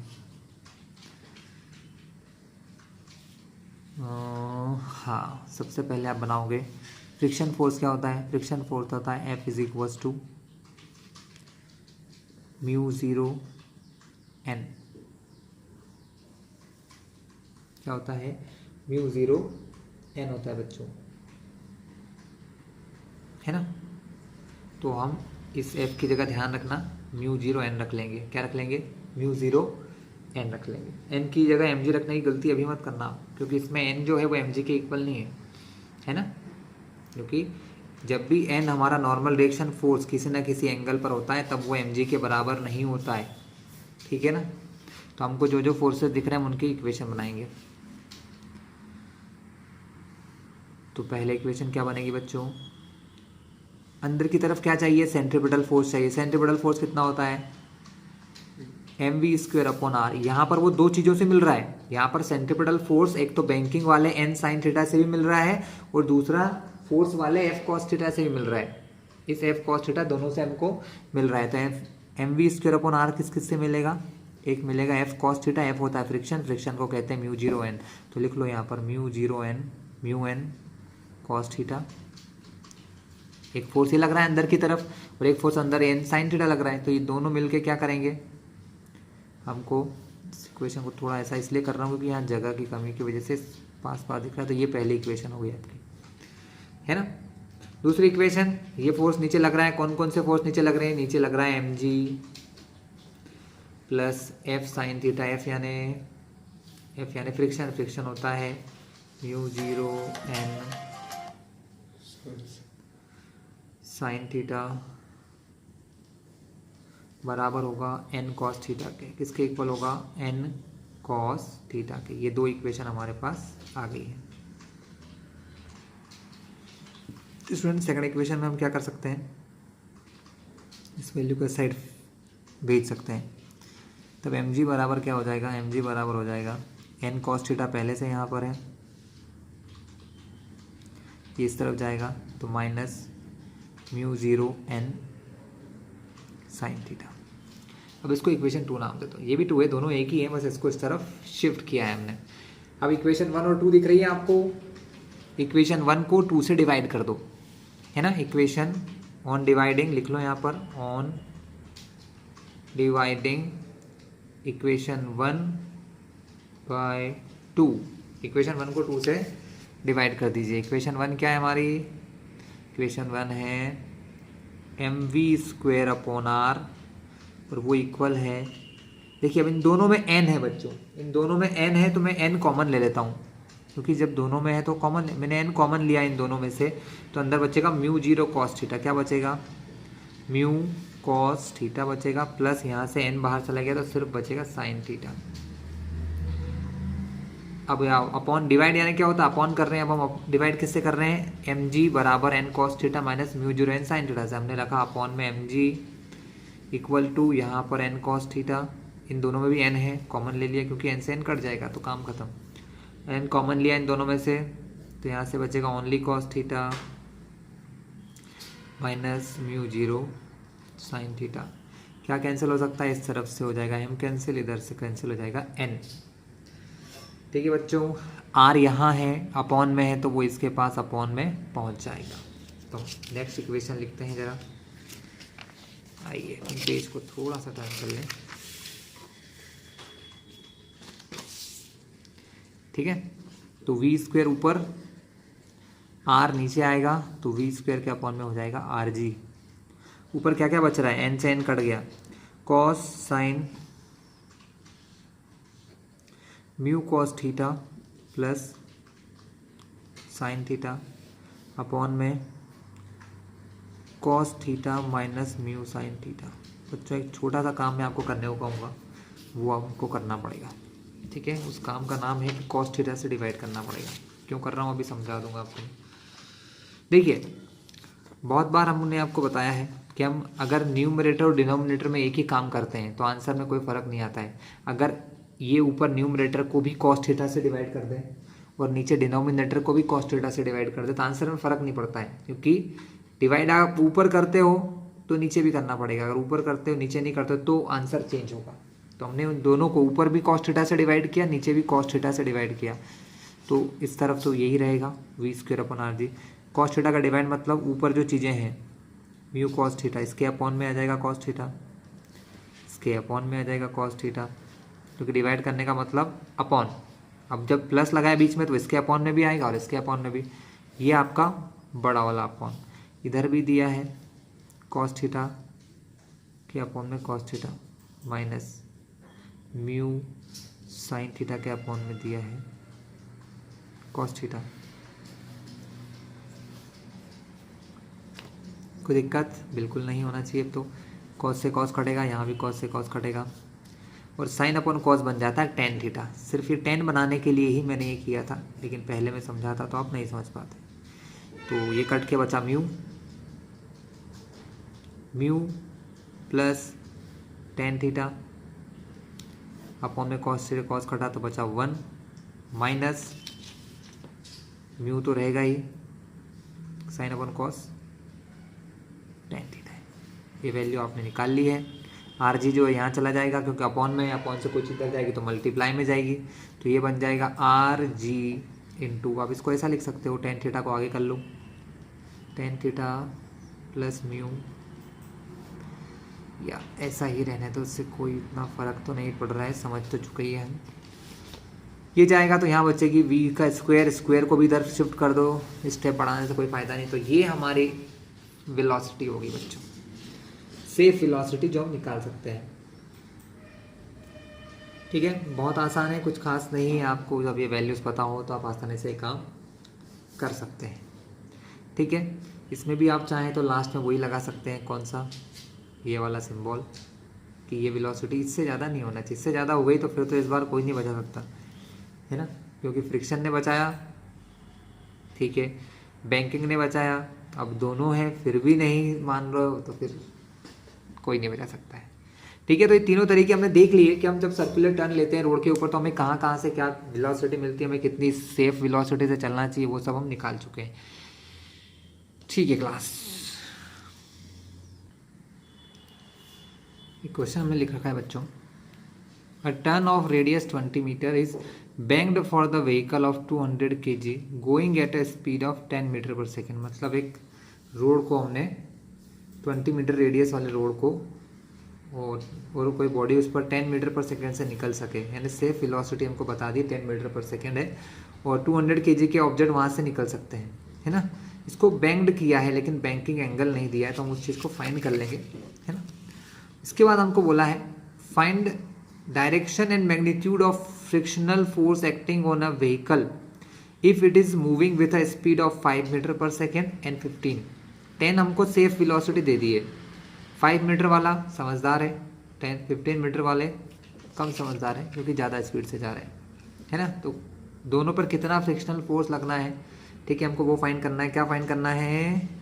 हाँ, सबसे पहले आप बनाओगे फ्रिक्शन फोर्स क्या होता है, फ्रिक्शन फोर्स होता है F is equals to mu zero N, क्या होता है, म्यू ज़ीरो एन होता है बच्चों, है ना। तो हम इस F की जगह ध्यान रखना म्यू ज़ीरो एन रख लेंगे, क्या रख लेंगे, म्यू ज़ीरो एन रख लेंगे। एन की जगह एम जी रखने की गलती अभी मत करना, क्योंकि इसमें एन जो है वो एम जी के इक्वल नहीं है ना, क्योंकि जब भी एन हमारा नॉर्मल रिएक्शन फोर्स किसी ना किसी एंगल पर होता है तब वो एम जी के बराबर नहीं होता है, ठीक है ना। तो हमको जो जो फोर्सेस दिख रहे हैं हम उनकी इक्वेशन बनाएंगे। तो पहले इक्वेशन क्या बनेगी बच्चों, अंदर की तरफ क्या चाहिए, सेंट्रीपिटल फोर्स चाहिए। सेंट्रीपिटल फोर्स कितना होता है, M V square upon R. यहाँ पर वो दो चीज़ों से मिल रहा है, यहाँ पर सेंट्रीपिटल फोर्स एक तो बैंकिंग वाले एन साइन थीटा से भी मिल रहा है, और दूसरा फोर्स वाले एफ कॉस थीटा से भी मिल रहा है। इस एफ कॉस थीटा दोनों से हमको मिल रहा है। तो M V square upon R किस किस से मिलेगा, एक मिलेगा एफ कॉस थीटा, एफ होता है फ्रिक्शन, फ्रिक्शन को कहते हैं म्यू जीरो एन। तो लिख लो यहाँ पर mu zero N, mu N cos theta, एक फोर्स ही लग रहा है अंदर की तरफ और एक फोर्स अंदर एन साइन थीटा लग रहा है। तो ये दोनों मिलके क्या करेंगे, हमको इक्वेशन को थोड़ा ऐसा इसलिए कर रहा हूँ क्योंकि यहाँ जगह की कमी की वजह से पास पास दिख रहा है। तो ये पहली इक्वेशन हो गई आपकी, है ना। दूसरी इक्वेशन, ये फोर्स नीचे लग रहा है, कौन कौन से फोर्स नीचे लग रहे हैं, नीचे लग रहा है M G plus F sine theta, F यानी फ्रिक्शन, फ्रिक्शन होता है mu zero N sine theta बराबर होगा एन कॉस थीटा के, किसके इक्वल होगा, एन कॉस थीटा के। ये दो इक्वेशन हमारे पास आ गई है। स्टूडेंट सेकंड इक्वेशन में हम क्या कर सकते हैं, इस वैल्यू को इस साइड भेज सकते हैं। तब एम जी बराबर क्या हो जाएगा, एम जी बराबर हो जाएगा एन कॉस थीटा पहले से यहाँ पर है, ये इस तरफ जाएगा तो minus mu 0 n sine theta. अब इसको इक्वेशन 2 नाम देता हूँ, ये भी 2 है, दोनों एक ही है, बस इसको इस तरफ शिफ्ट किया है हमने। अब इक्वेशन 1 और 2 दिख रही है आपको, इक्वेशन 1 को 2 से डिवाइड कर दो, है ना। इक्वेशन ऑन डिवाइडिंग लिख लो यहाँ पर, on dividing equation 1 by 2, equation 1 को 2 से डिवाइड कर दीजिए। इक्वेशन 1 क्या है हमारी, इक्वेशन 1 है mv² अपॉन r, और वो इक्वल है, देखिए अब इन दोनों में n है बच्चों, इन दोनों में n है तो मैं n कॉमन ले लेता हूँ, क्योंकि जब दोनों में है तो कॉमन, मैंने n कॉमन लिया इन दोनों में से, तो अंदर बचेगा म्यू 0 कॉस थीटा, क्या बचेगा, म्यू कॉस थीटा बचेगा, प्लस यहाँ से n बाहर चला गया तो सिर्फ बचेगा साइन थीटा। अब अपॉन डिवाइड यानी क्या होता है, अपॉन कर रहे हैं, अब हम डिवाइड किससे कर रहे हैं, एम जी बराबर N cos theta minus mu 0 N sine theta से। हमने रखा अपॉन में एम जी इक्वल टू यहाँ पर एन कॉस थीटा, इन दोनों में भी एन है, कॉमन ले लिया क्योंकि एन से एन कट जाएगा तो काम खत्म, एन कॉमन लिया इन दोनों में से, तो यहाँ से बचेगा only cos theta minus mu 0 sine theta. क्या कैंसिल हो सकता है, इस तरफ से हो जाएगा एम कैंसिल, इधर से कैंसिल हो जाएगा एन। ठीक है बच्चों, आर यहाँ है, अपॉन में है तो वो इसके पास अपॉन में पहुँच जाएगा। तो नेक्स्ट इक्वेशन लिखते हैं जरा, आइए पेज को थोड़ा सा टर्न कर लें, ठीक है। तो v² ऊपर, r नीचे आएगा, तो v² के अपॉन में हो जाएगा आर जी। ऊपर क्या क्या बच रहा है, n से n कट गया, cos sine mu cos theta plus sine theta upon में cos theta minus mu sine theta. बच्चों एक छोटा सा काम मैं आपको करने को कहूँगा, वो आपको करना पड़ेगा, ठीक है। उस काम का नाम है कि कॉस थीटा से डिवाइड करना पड़ेगा। क्यों कर रहा हूँ अभी समझा दूंगा आपको। देखिए बहुत बार हमने आपको बताया है कि हम अगर न्यूमरेटर और डिनोमिनेटर में एक ही काम करते हैं तो आंसर में कोई फ़र्क नहीं आता है। अगर ये ऊपर न्यूमरेटर को भी कॉस थीटा से डिवाइड कर दें और नीचे डिनोमिनेटर को भी कॉस थीटा से डिवाइड कर दें तो आंसर में फ़र्क नहीं पड़ता है, क्योंकि डिवाइड आप ऊपर करते हो तो नीचे भी करना पड़ेगा, अगर ऊपर करते हो नीचे नहीं करते तो आंसर चेंज होगा। तो हमने उन दोनों को ऊपर भी कॉस थीटा से डिवाइड किया, नीचे भी कॉस थीटा से डिवाइड किया, तो इस तरफ तो यही रहेगा v² upon R G. Cos theta का डिवाइड मतलब ऊपर जो चीज़ें हैं म्यू कॉस थीटा, इसके अपॉन में आ जाएगा कॉस थीटा, इसके अपॉन में आ जाएगा कॉस थीटा, क्योंकि डिवाइड करने का मतलब अपॉन। अब जब प्लस लगाए बीच में तो इसके अपॉन में भी आएगा और इसके अपॉन में भी, ये आपका बड़ा वाला अपॉन। इधर भी दिया है कॉस थीटा के अपॉन में cos theta minus mu sine theta के अपॉन में दिया है कॉस थीटा। कोई दिक्कत बिल्कुल नहीं होना चाहिए। तो कॉस से कॉस कटेगा, यहाँ भी कॉस से कॉस कटेगा और साइन अपॉन कॉस बन जाता है टेन थीटा। सिर्फ ये टेन बनाने के लिए ही मैंने ये किया था, लेकिन पहले मैं समझाता तो आप नहीं समझ पाते। तो ये कट के बचा mu, mu plus tan theta upon में कॉस से कॉस कटा तो बचा 1 माइनस म्यू तो रहेगा ही, sine upon cos tan theta है। ये वैल्यू आपने निकाल ली है। आर जी जो है यहाँ चला जाएगा क्योंकि अपॉन में, अपॉन से कुछ इधर जाएगी तो मल्टीप्लाई में जाएगी, तो ये बन जाएगा आर जी इंटू, आप इसको ऐसा लिख सकते हो, टेन थीटा को आगे कर लो, टेन थीटा प्लस म्यू, या ऐसा ही रहने तो उससे कोई इतना फ़र्क तो नहीं पड़ रहा है, समझ तो चुके ही हम। ये जाएगा तो यहाँ बचेगी v का स्क्वायर, स्क्वायर को भी इधर शिफ्ट कर दो, स्टेप बढ़ाने से कोई फ़ायदा नहीं। तो ये हमारी वेलोसिटी होगी बच्चों, सेफ वेलोसिटी जो हम निकाल सकते हैं। ठीक है, बहुत आसान है, कुछ खास नहीं है। आपको जब ये वैल्यूज़ पता हो तो आप आसानी से काम कर सकते हैं। ठीक है, इसमें भी आप चाहें तो लास्ट में वही लगा सकते हैं, कौन सा, ये वाला सिंबल, कि ये वेलोसिटी इससे ज़्यादा नहीं होना चाहिए। इससे ज़्यादा हो गई तो फिर तो इस बार कोई नहीं बचा सकता है ना, क्योंकि फ्रिक्शन ने बचाया, ठीक है, बैंकिंग ने बचाया, अब दोनों हैं फिर भी नहीं मान रहे हो तो फिर कोई नहीं बचा सकता है। ठीक है, तो ये तीनों तरीके हमने देख लिए कि हम जब सर्कुलर टर्न लेते हैं रोड के ऊपर तो हमें कहाँ कहाँ से क्या वेलोसिटी मिलती है, हमें कितनी सेफ वेलोसिटी से चलना चाहिए, वो सब हम निकाल चुके हैं। ठीक है क्लास। एक क्वेश्चन हमने लिख रखा है बच्चों, a turn of radius 20 meter is banked for the vehicle of 200 kg going at a speed of 10 meter per second. मतलब एक रोड को हमने 20 मीटर रेडियस वाले रोड को और कोई बॉडी उस पर 10 मीटर पर सेकेंड से निकल सके, यानी सेफ वेलोसिटी हमको बता दी 10 मीटर पर सेकेंड है और 200 kg के ऑब्जेक्ट वहाँ से निकल सकते हैं, है ना। इसको बैंक्ड किया है लेकिन बैंकिंग एंगल नहीं दिया है, तो हम उस चीज़ को फाइंड कर लेंगे, है ना। इसके बाद हमको बोला है find direction and magnitude of frictional force acting on a vehicle if it is moving with a speed of 5 meter per second and 10 हमको सेफ वेलोसिटी दे दी है। 5 मीटर वाला समझदार है, 15 मीटर वाले कम समझदार है क्योंकि ज़्यादा स्पीड से जा रहे हैं, है ना। तो दोनों पर कितना फ्रिक्शनल फोर्स लगना है, ठीक है, हमको वो फाइंड करना है। क्या फाइंड करना है?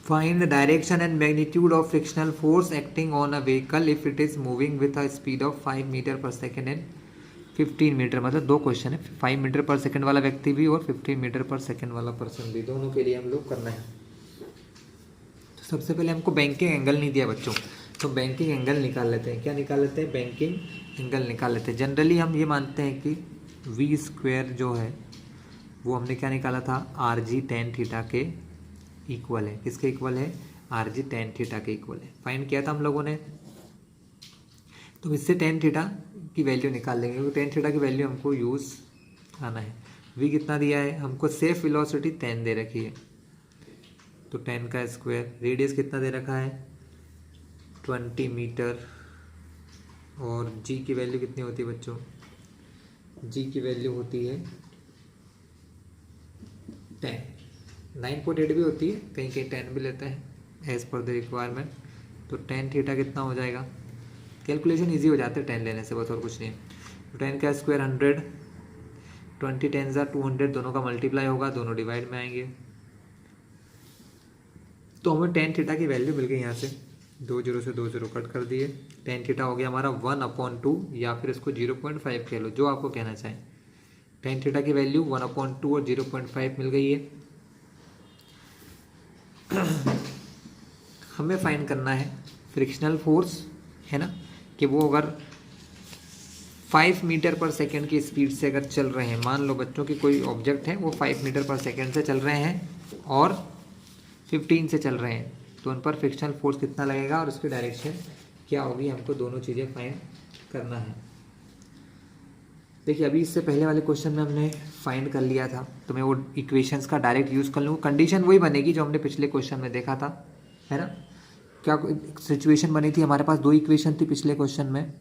Find the direction and magnitude of frictional force acting on a vehicle if it is moving with a speed of 5 meter per second and 15 meter. मतलब दो क्वेश्चन है, 5 मीटर पर सेकेंड वाला व्यक्ति भी और 15 मीटर पर सेकेंड वाला पर्सन भी, दोनों के लिए हम लोग करना है। तो सबसे पहले हमको बैंकिंग एंगल नहीं दिया बच्चों, तो बैंकिंग एंगल निकाल लेते हैं। क्या निकाल लेते हैं? बैंकिंग एंगल निकाल लेते हैं। जनरली हम ये मानते हैं कि वी स्क्वायर जो है वो हमने क्या निकाला था, आर जी टेन थीटा के इक्वल है। किसके इक्वल है? आर जी टेन थीटा के इक्वल है। फाइंड किया था हम लोगों ने, तो इससे टेन थीटा की वैल्यू निकाल लेंगे क्योंकि टेन थीटा की वैल्यू हमको यूज़ आना है। वी कितना दिया है हमको? सेफ वेलोसिटी 10 दे रखी है, तो 10 का स्क्वायर। रेडियस कितना दे रखा है? 20 मीटर। और जी की वैल्यू कितनी होती है बच्चों? जी की वैल्यू होती है 10, 9.8 भी होती है, कहीं कहीं 10 भी लेते हैं एज पर द रिक्वायरमेंट। तो 10 थीटा कितना हो जाएगा? कैलकुलेशन इजी हो जाता है 10 लेने से, बस और कुछ नहीं। तो 10 का स्क्वायर 100, 20 10 ज़ा 200, दोनों का मल्टीप्लाई होगा, दोनों डिवाइड में आएंगे। तो हमें 10 थीटा की वैल्यू मिल गई यहाँ से, 2 0 से 2 0 कट कर दिए। 10 थीटा हो गया हमारा 1/2 या फिर इसको 0.5 कह लो, जो आपको कहना चाहें। 10 थीटा की वैल्यू 1/2 और 0.5 मिल गई है। हमें फाइंड करना है फ्रिक्शनल फोर्स, है ना, कि वो अगर 5 मीटर पर सेकेंड की स्पीड से अगर चल रहे हैं, मान लो बच्चों की कोई ऑब्जेक्ट है वो 5 मीटर पर सेकेंड से चल रहे हैं और 15 से चल रहे हैं, तो उन पर फ्रिक्शनल फोर्स कितना लगेगा और उसकी डायरेक्शन क्या होगी, हमको दोनों चीज़ें फाइंड करना है। देखिए अभी इससे पहले वाले क्वेश्चन में हमने फाइंड कर लिया था, तो मैं वो इक्वेशंस का डायरेक्ट यूज़ कर लूँगा। कंडीशन वही बनेगी जो हमने पिछले क्वेश्चन में देखा था, है ना। क्या सिचुएशन बनी थी? हमारे पास 2 इक्वेशन थी पिछले क्वेश्चन में,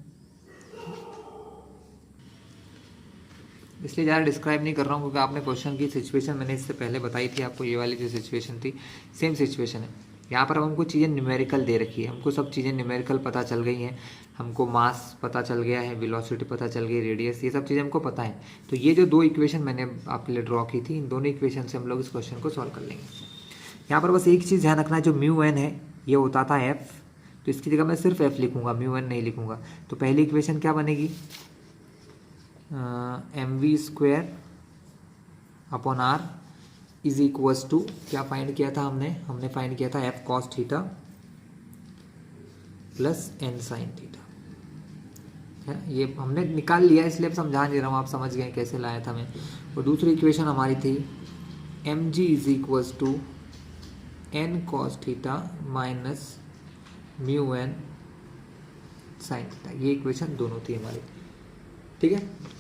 इसलिए ज़्यादा डिस्क्राइब नहीं कर रहा हूँ क्योंकि आपने क्वेश्चन की सिचुएशन मैंने इससे पहले बताई थी आपको। ये वाली जो सिचुएशन थी सेम सिचुएशन है। यहाँ पर हमको चीज़ें न्यूमेरिकल दे रखी है, हमको सब चीज़ें न्यूमेरिकल पता चल गई हैं। हमको मास पता चल गया है, वेलोसिटी पता चल गई, रेडियस, ये सब चीज़ें हमको पता है। तो ये जो 2 इक्वेशन मैंने आपके लिए ड्रॉ की थी, इन दोनों इक्वेशन से हम लोग इस क्वेश्चन को सॉल्व कर लेंगे। यहाँ पर बस एक चीज़ ध्यान रखना है, जो म्यू एन है ये होता था एफ, तो इसकी जगह मैं सिर्फ एफ लिखूँगा, म्यू एन नहीं लिखूँगा। तो पहली इक्वेशन क्या बनेगी? M V square upon R is equals to, क्या फाइंड किया था हमने फाइंड किया था F cos theta plus N sine theta, है। ये हमने निकाल लिया इसलिए अब समझा नहीं रहा हूँ, आप समझ गए कैसे लाया था मैं। और दूसरी इक्वेशन हमारी थी M G is equals to N cos theta minus mu N sine theta. ये इक्वेशन दोनों थी हमारी, ठीक है।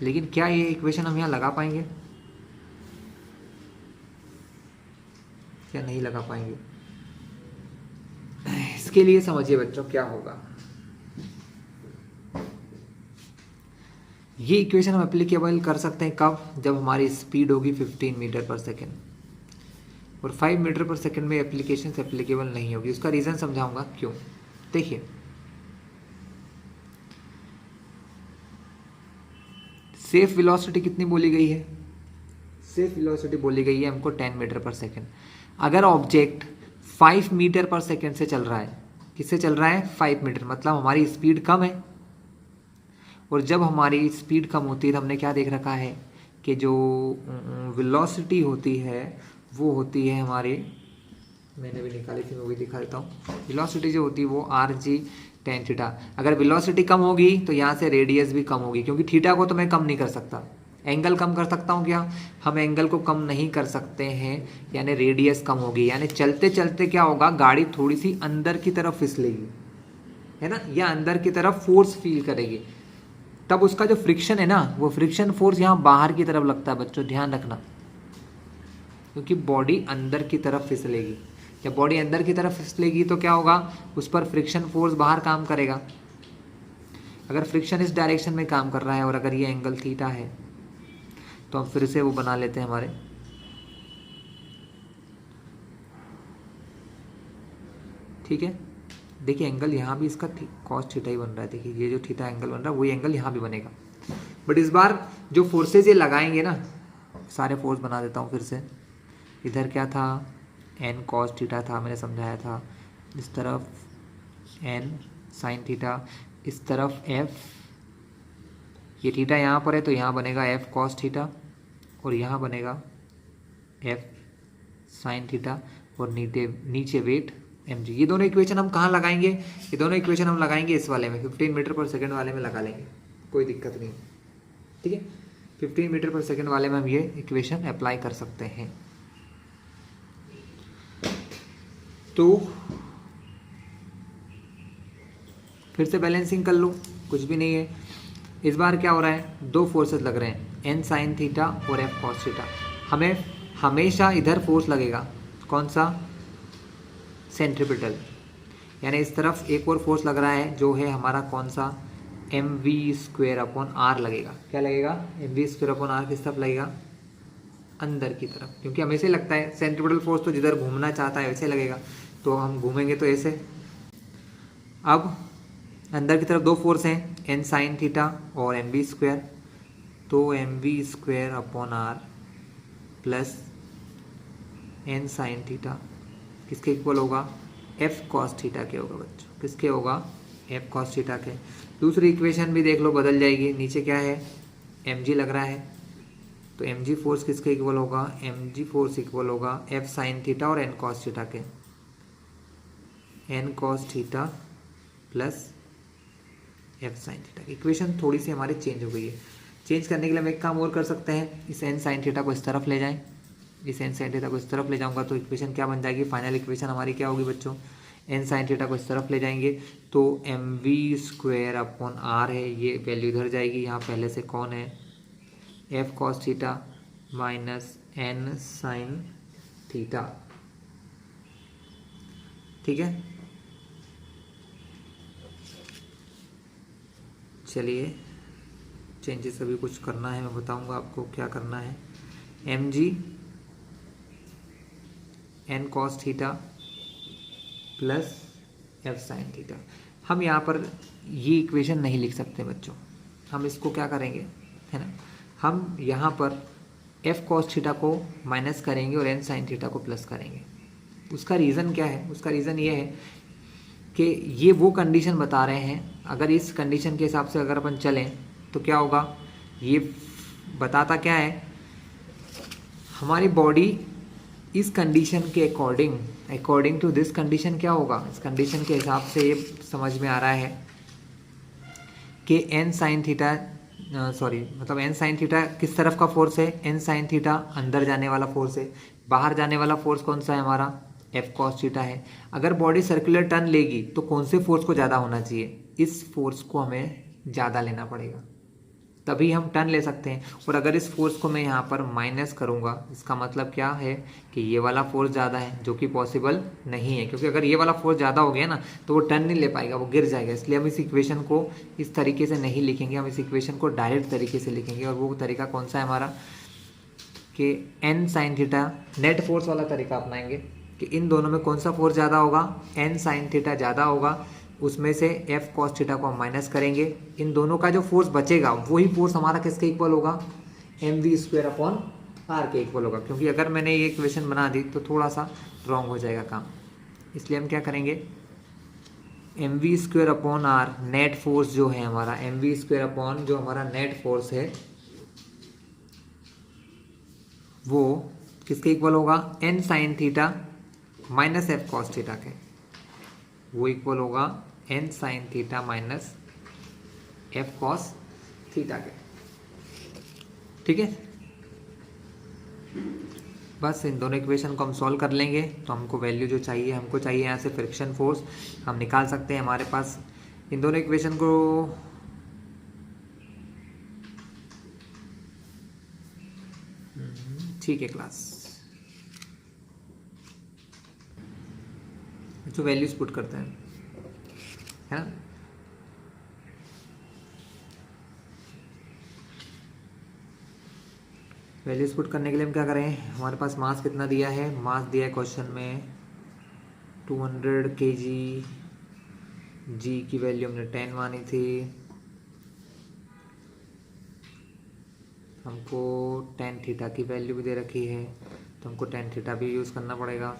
लेकिन क्या ये इक्वेशन हम यहाँ लगा पाएंगे? क्या नहीं लगा पाएंगे? इसके लिए समझिए बच्चों क्या होगा। ये इक्वेशन हम एप्लीकेबल कर सकते हैं कब? जब हमारी स्पीड होगी 15 मीटर पर सेकेंड, और 5 मीटर पर सेकेंड में एप्लीकेशन एप्लीकेबल नहीं होगी। उसका रीज़न समझाऊंगा क्यों। देखिए सेफ वेलोसिटी कितनी बोली गई है? सेफ वेलोसिटी बोली गई है हमको 10 मीटर पर सेकेंड। अगर ऑब्जेक्ट 5 मीटर पर सेकेंड से चल रहा है, किससे चल रहा है? 5 मीटर, मतलब हमारी स्पीड कम है। और जब हमारी स्पीड कम होती है तो हमने क्या देख रखा है कि जो वेलोसिटी होती है वो होती है हमारी, मैंने भी निकाली थी, मैं भी दिखा देता हूँ। वेलोसिटी जो होती है वो आर जी टेन थीटा। अगर वेलोसिटी कम होगी तो यहाँ से रेडियस भी कम होगी, क्योंकि थीटा को तो मैं कम नहीं कर सकता। एंगल कम कर सकता हूँ क्या? हम एंगल को कम नहीं कर सकते हैं, यानी रेडियस कम होगी, यानी चलते चलते क्या होगा, गाड़ी थोड़ी सी अंदर की तरफ फिसलेगी, है ना, या अंदर की तरफ फोर्स फील करेगी। तब उसका जो फ्रिक्शन है ना, वो फ्रिक्शन फोर्स यहाँ बाहर की तरफ लगता है बच्चों, ध्यान रखना, क्योंकि बॉडी अंदर की तरफ फिसलेगी। जब बॉडी अंदर की तरफ फिसलेगी तो क्या होगा, उस पर फ्रिक्शन फोर्स बाहर काम करेगा। अगर फ्रिक्शन इस डायरेक्शन में काम कर रहा है और अगर ये एंगल थीटा है, तो हम फिर से वो बना लेते हैं हमारे, ठीक है। देखिए एंगल यहाँ भी इसका कॉस थीटा ही बन रहा है। देखिए ये जो थीटा एंगल बन रहा है वही एंगल यहाँ भी बनेगा। बट इस बार जो फोर्सेज ये लगाएंगे ना, सारे फोर्स बना देता हूँ फिर से। इधर क्या था, एन कॉस थीटा था, मैंने समझाया था। इस तरफ एन साइन थीटा, इस तरफ एफ, ये थीटा यहाँ पर है तो यहाँ बनेगा एफ कॉस थीटा, और यहाँ बनेगा एफ साइन थीटा, और नीचे वेट एम जी। ये दोनों इक्वेशन हम कहाँ लगाएंगे, ये दोनों इक्वेशन हम लगाएंगे इस वाले में, 15 मीटर पर सेकंड वाले में लगा लेंगे, कोई दिक्कत नहीं, ठीक है। 15 मीटर पर सेकंड वाले में हम ये इक्वेशन अप्लाई कर सकते हैं। तो फिर से बैलेंसिंग कर लो, कुछ भी नहीं है। इस बार क्या हो रहा है, दो फोर्सेस लग रहे हैं, एन साइन थीटा और एफ कॉस थीटा। हमें हमेशा इधर फोर्स लगेगा, कौन सा, सेंट्रीपिटल, यानी इस तरफ एक और फोर्स लग रहा है जो है हमारा कौन सा, M V square upon R लगेगा। क्या लगेगा, M V square upon R किस तरफ लगेगा, अंदर की तरफ, क्योंकि हमें ऐसे लगता है सेंट्रीपिटल फोर्स तो जिधर घूमना चाहता है वैसे लगेगा, तो हम घूमेंगे तो ऐसे। अब अंदर की तरफ दो फोर्स हैं, एन साइन थीटा और एम वी स्क्वेयर, तो M V square upon R plus N sine theta किसके इक्वल होगा, एफ कॉस थीटा के होगा बच्चों, किसके होगा, एफ कॉस थीटा के। दूसरी इक्वेशन भी देख लो बदल जाएगी, नीचे क्या है, एम जी लग रहा है, तो एम जी फोर्स किसके इक्वल होगा, एम जी फोर्स इक्वल होगा एफ साइन थीटा और एन कॉस थीटा के, N cos theta plus F sine theta. Equation थोड़ी सी हमारी चेंज हो गई है। चेंज करने के लिए हम एक काम और कर सकते हैं, इस एन साइन थीटा को इस तरफ ले जाएं, इस एन साइन थीटा को इस तरफ ले जाऊंगा तो इक्वेशन क्या बन जाएगी, फाइनल इक्वेशन हमारी क्या होगी बच्चों, एन साइन थीटा को इस तरफ ले जाएंगे तो M V square upon R है, ये वैल्यू इधर जाएगी, यहाँ पहले से कौन है, F cos theta minus N sine theta, ठीक है। चलिए चेंजेस अभी कुछ करना है, मैं बताऊंगा आपको क्या करना है। M G N cos theta plus F sine theta. हम यहाँ पर ये इक्वेशन नहीं लिख सकते बच्चों, हम इसको क्या करेंगे, है ना, हम यहाँ पर एफ कॉस थीटा को माइनस करेंगे और एन साइन थीटा को प्लस करेंगे। उसका रीज़न क्या है, उसका रीज़न ये है कि ये वो कंडीशन बता रहे हैं, अगर इस कंडीशन के हिसाब से अगर अपन चलें तो क्या होगा, ये बताता क्या है, हमारी बॉडी इस कंडीशन के अकॉर्डिंग टू दिस कंडीशन क्या होगा, इस कंडीशन के हिसाब से ये समझ में आ रहा है कि एन साइन थीटा मतलब एन साइन थीटा किस तरफ का फोर्स है, एन साइन थीटा अंदर जाने वाला फोर्स है, बाहर जाने वाला फोर्स कौन सा है हमारा, एफ कॉस थीटा है। अगर बॉडी सर्कुलर टर्न लेगी तो कौन से फोर्स को ज़्यादा होना चाहिए, इस फोर्स को हमें ज़्यादा लेना पड़ेगा, तभी हम टर्न ले सकते हैं। और अगर इस फोर्स को मैं यहाँ पर माइनस करूँगा, इसका मतलब क्या है कि ये वाला फोर्स ज़्यादा है, जो कि पॉसिबल नहीं है, क्योंकि अगर ये वाला फोर्स ज़्यादा हो गया ना तो वो टर्न नहीं ले पाएगा, वो गिर जाएगा। इसलिए हम इस इक्वेशन को इस तरीके से नहीं लिखेंगे, हम इस इक्वेशन को डायरेक्ट तरीके से लिखेंगे। और वो तरीका कौन सा है हमारा, कि N sine theta net force वाला तरीका अपनाएंगे, कि इन दोनों में कौन सा फोर्स ज़्यादा होगा, एन साइन थीटा ज़्यादा होगा, उसमें से एफ कॉस थीटा को हम माइनस करेंगे, इन दोनों का जो फोर्स बचेगा वही फोर्स हमारा किसके इक्वल होगा, M V square upon R के इक्वल होगा। क्योंकि अगर मैंने ये इक्वेशन बना दी तो थोड़ा सा रॉन्ग हो जाएगा काम, इसलिए हम क्या करेंगे, M V square upon R net force जो है हमारा, एम वी स्क्वायर अपॉन जो हमारा नेट फोर्स है वो किसके इक्वल होगा, N sine theta minus F cos theta के, वो इक्वल होगा N sine theta minus F cos theta के। ठीक है, बस इन दोनों इक्वेशन को हम सॉल्व कर लेंगे तो हमको वैल्यू जो चाहिए, हमको चाहिए यहाँ से फ्रिक्शन फोर्स, हम निकाल सकते हैं। हमारे पास इन दोनों इक्वेशन को ठीक है क्लास, जो वैल्यूज पुट करते हैं, है ना। वैल्यूज पुट करने के लिए हम क्या करें, हमारे पास मास कितना दिया है, मास दिया है क्वेश्चन में 200 kg, जी की वैल्यू हमने 10 मानी थी, हमको tan थीटा की वैल्यू भी दे रखी है तो हमको tan थीटा भी यूज़ करना पड़ेगा।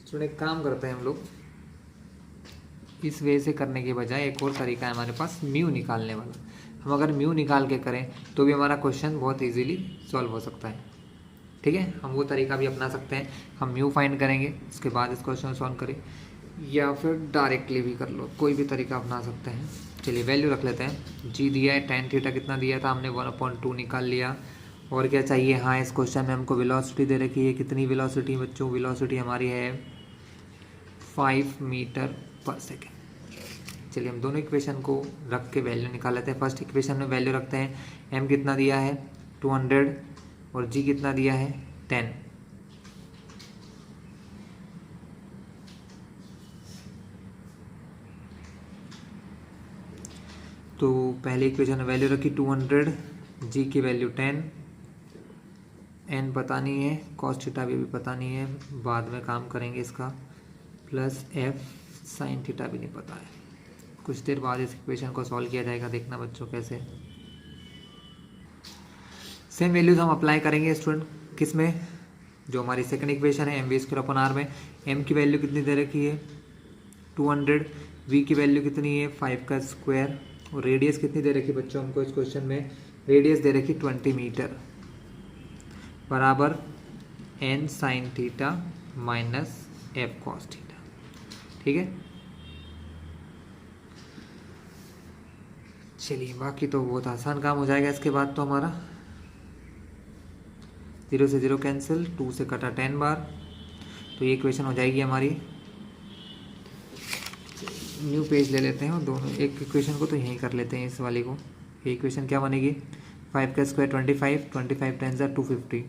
थोड़ा एक काम करते हैं हम लोग, इस वे से करने के बजाय एक और तरीका है हमारे पास म्यू निकालने वाला। हम अगर म्यू निकाल के करें तो भी हमारा क्वेश्चन बहुत इजीली सॉल्व हो सकता है। ठीक है, हम वो तरीका भी अपना सकते हैं, हम म्यू फाइंड करेंगे उसके बाद इस क्वेश्चन को सॉल्व करें, या फिर डायरेक्टली भी कर लो, कोई भी तरीका अपना सकते हैं। चलिए वैल्यू रख लेते हैं, जी दिया है, tan थीटा कितना दिया था हमने 1/2 निकाल लिया। और क्या चाहिए, हाँ इस क्वेश्चन में हमको वेलोसिटी दे रखी है, कितनी वेलोसिटी बच्चों, वेलोसिटी हमारी है 5 मीटर पर सेकेंड। चलिए हम दोनों इक्वेशन को रख के वैल्यू निकाल लेते हैं। फर्स्ट इक्वेशन में वैल्यू रखते हैं, m कितना दिया है 200 और g कितना दिया है 10। तो पहले इक्वेशन में वैल्यू रखी 200, g की वैल्यू 10, n पता नहीं है, cos थीटा भी पता नहीं है, बाद में काम करेंगे इसका, प्लस f sin थीटा भी नहीं पता है। कुछ देर बाद इस इक्वेशन को सॉल्व किया जाएगा, देखना बच्चों कैसे। सेम वैल्यूज हम अप्लाई करेंगे स्टूडेंट, किस में, जो हमारी सेकंड इक्वेशन है mv²/r में। m की वैल्यू कितनी दे रखी है 200, v की वैल्यू कितनी है 5 का स्क्वायर, और रेडियस कितनी दे रखी है बच्चों हमको इस क्वेश्चन में, रेडियस दे रखी 20 मीटर, बराबर n sine theta minus f cos theta. ठीक है, चलिए बाकी तो बहुत आसान काम हो जाएगा इसके बाद। तो हमारा 0 से 0 कैंसिल, 2 से कटा 10 बार, तो ये इक्वेशन हो जाएगी हमारी। न्यू पेज ले लेते हैं और दोनों एक इक्वेशन को तो यहीं कर लेते हैं, इस वाले को। ये इक्वेशन क्या बनेगी, 5 का square 25, 25 10 250,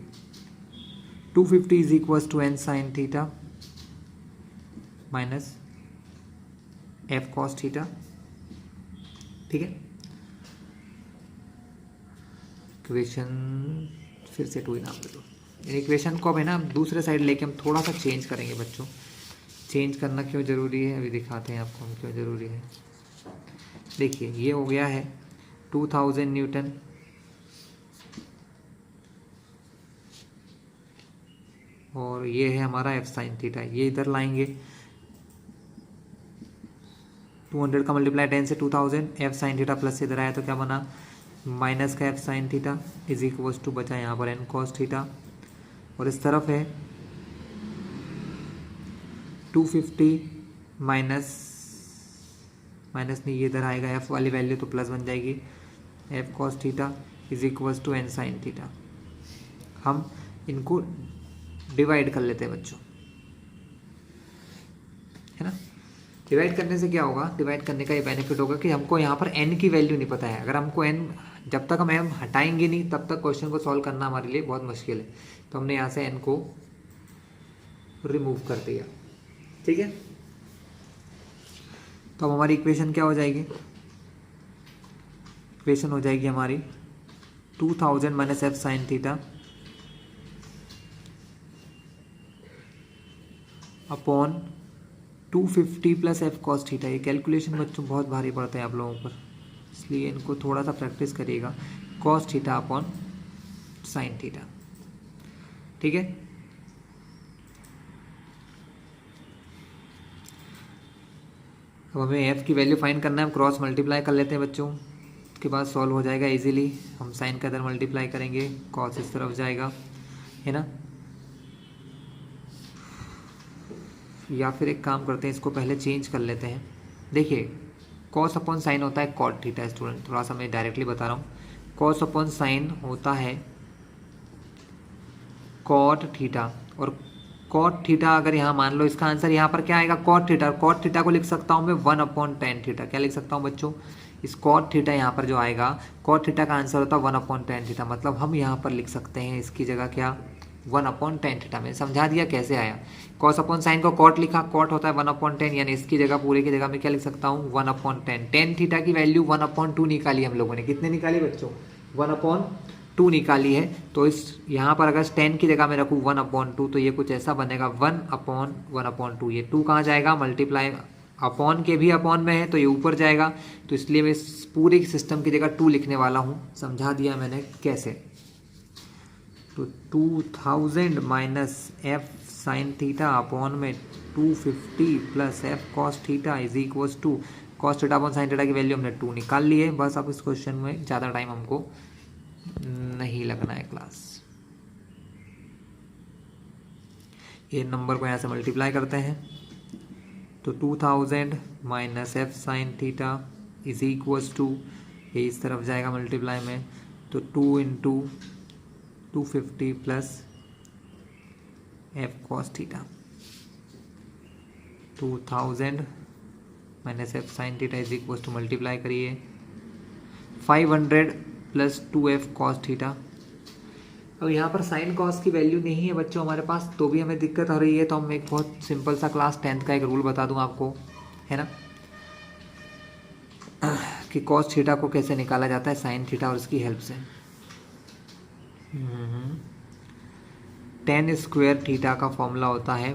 250 is equals to n sine theta minus f cos theta. ठीक है, इक्वेशन फिर से 2 ही नाम दे दो। इन इक्वेशन को अब है ना दूसरे साइड लेके हम थोड़ा सा चेंज करेंगे बच्चों। चेंज करना क्यों ज़रूरी है अभी दिखाते हैं आपको हम क्यों ज़रूरी है। देखिए ये हो गया है 2000 न्यूटन, और ये है हमारा एफ साइन थीटा, ये इधर लाएंगे 200 का मल्टीप्लाई 10 से 2000, एफ साइन थीटा प्लस से इधर आया तो क्या बना माइनस का F sine theta is equals to बचा यहाँ पर एन कॉस थीटा, और इस तरफ है 250 माइनस नहीं, ये इधर आएगा एफ वाली वैल्यू तो प्लस बन जाएगी, F cos theta is equals to N sine theta. हम इनको डिवाइड कर लेते हैं बच्चों, है ना। डिवाइड करने से क्या होगा, डिवाइड करने का ये बेनिफिट होगा कि हमको यहाँ पर n की वैल्यू नहीं पता है। अगर हमको n, जब तक हम m हटाएंगे नहीं तब तक क्वेश्चन को सॉल्व करना हमारे लिए बहुत मुश्किल है, तो हमने यहाँ से n को रिमूव कर दिया। ठीक है, तो अब हमारी इक्वेशन क्या हो जाएगी, इक्वेशन हो जाएगी हमारी 2000 minus F sine theta upon 250 plus F cos theta. ये कैलकुलेशन बच्चों बहुत भारी पड़ता है आप लोगों पर, इसलिए इनको थोड़ा सा प्रैक्टिस करिएगा। Cos theta upon sine theta. ठीक है, अब हमें एफ की वैल्यू फाइंड करना है, हम क्रॉस मल्टीप्लाई कर लेते हैं बच्चों। उसके बाद सॉल्व हो जाएगा इजीली। हम साइन का इधर मल्टीप्लाई करेंगे, कॉस इस तरफ जाएगा, है ना। या फिर एक काम करते हैं, इसको पहले चेंज कर लेते हैं। देखिए कॉस अपॉन साइन होता है कॉट थीटा। स्टूडेंट थोड़ा सा मैं डायरेक्टली बता रहा हूँ, कॉस अपॉन साइन होता है कॉट थीटा। और कॉट थीटा अगर यहाँ मान लो इसका आंसर यहाँ पर क्या आएगा, कॉट थीटा। कॉट थीटा को लिख सकता हूँ मैं 1/tan थीटा। क्या लिख सकता हूँ बच्चों, इस कॉट थीटा यहाँ पर जो आएगा, कॉट थीटा का आंसर होता है 1/tan थीटा। मतलब हम यहाँ पर लिख सकते हैं इसकी जगह क्या, 1/tan थीटा। मैंने समझा दिया कैसे आया। कॉस अपॉन साइन को कॉट लिखा, कॉट होता है 1/tan, यानी इसकी जगह पूरे की जगह मैं क्या लिख सकता हूँ 1/tan। टेन थीटा की वैल्यू 1/2 निकाली हम लोगों ने। कितने निकाली बच्चों, 1/2 निकाली है। तो इस यहाँ पर अगर tan की जगह में रखूँ 1/2, तो ये कुछ ऐसा बनेगा 1/1/2। ये 2 कहाँ जाएगा, मल्टीप्लाई अपॉन के भी अपॉन में है तो ये ऊपर जाएगा। तो इसलिए मैं इस पूरे सिस्टम की जगह 2 लिखने वाला हूँ। समझा दिया मैंने कैसे। तो 2000 minus F sine theta upon में 250 plus F cos theta is equals to, cos theta upon sine theta की वैल्यू हमने 2 निकाल ली है। बस अब इस क्वेश्चन में ज़्यादा टाइम हमको नहीं लगना है क्लास। ये नंबर को यहाँ से मल्टीप्लाई करते हैं, तो 2000 minus F sine theta is equals to, ये इस तरफ जाएगा मल्टीप्लाई में, तो 2 into 250 plus F cos theta. 2000 minus F sine theta is equals to, multiply करिए 500 प्लस 2f कॉस थीटा। अब यहाँ पर साइन कॉस की वैल्यू नहीं है बच्चों हमारे पास, तो भी हमें दिक्कत हो रही है। तो हम एक बहुत सिंपल सा क्लास 10th का एक रूल बता दूँ आपको, है ना, कि कॉस थीटा को कैसे निकाला जाता है साइन थीटा और उसकी हेल्प से। tan स्क्वायर थीटा का फॉर्मूला होता है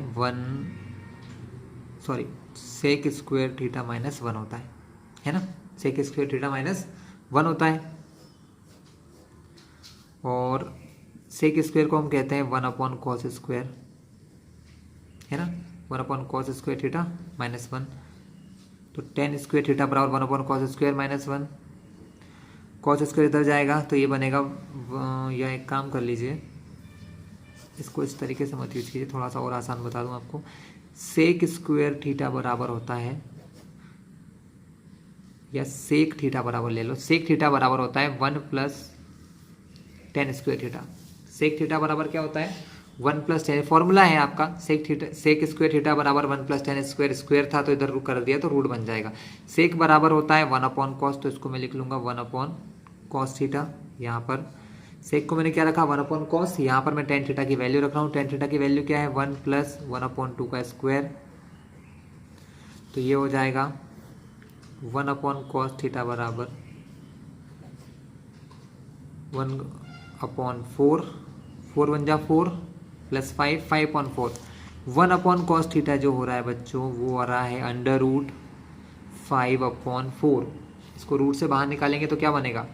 सेक स्क्वायर थीटा माइनस 1 होता है ना। सेक स्क्वायर थीटा माइनस 1 होता है, और सेक स्क्वायर को हम कहते हैं 1/cos स्क्वायर, है ना, 1/cos स्क्वायर थीटा माइनस 1। तो tan स्क्वायर थीटा बराबर 1/cos square minus 1। Cos square इधर जाएगा तो ये बनेगा, या एक काम कर लीजिए, इसको इस तरीके से मत यूज कीजिए, थोड़ा सा और आसान बता दूं आपको। सेक स्क्वायर थीटा बराबर होता है, या सेक थीटा बराबर ले लो, सेक थीटा बराबर होता है 1 plus tan square theta. Sec theta बराबर क्या होता है, 1 प्लस tan। फॉर्मूला है आपका सेक स्क्वायर थीटा बराबर 1 प्लस tan स्क्वायर। स्क्वायर था तो इधर कर दिया तो रूट बन जाएगा। सेक बराबर होता है 1/cos, तो इसको मैं लिख लूंगा 1/cos थीटा। यहाँ पर सेक को मैंने क्या रखा 1/cos, यहाँ पर मैं tan थीटा की वैल्यू रख रहा हूँ। tan थीटा की वैल्यू क्या है 1 प्लस 1/2 का स्क्वायर, तो ये हो जाएगा 1/cos थीटा बराबर 1/4, 4 1 जा 4 प्लस 5, 5/4। 1/cos थीटा जो हो रहा है बच्चों वो हो रहा है √5/4। इसको रूट से बाहर निकालेंगे तो क्या बनेगा,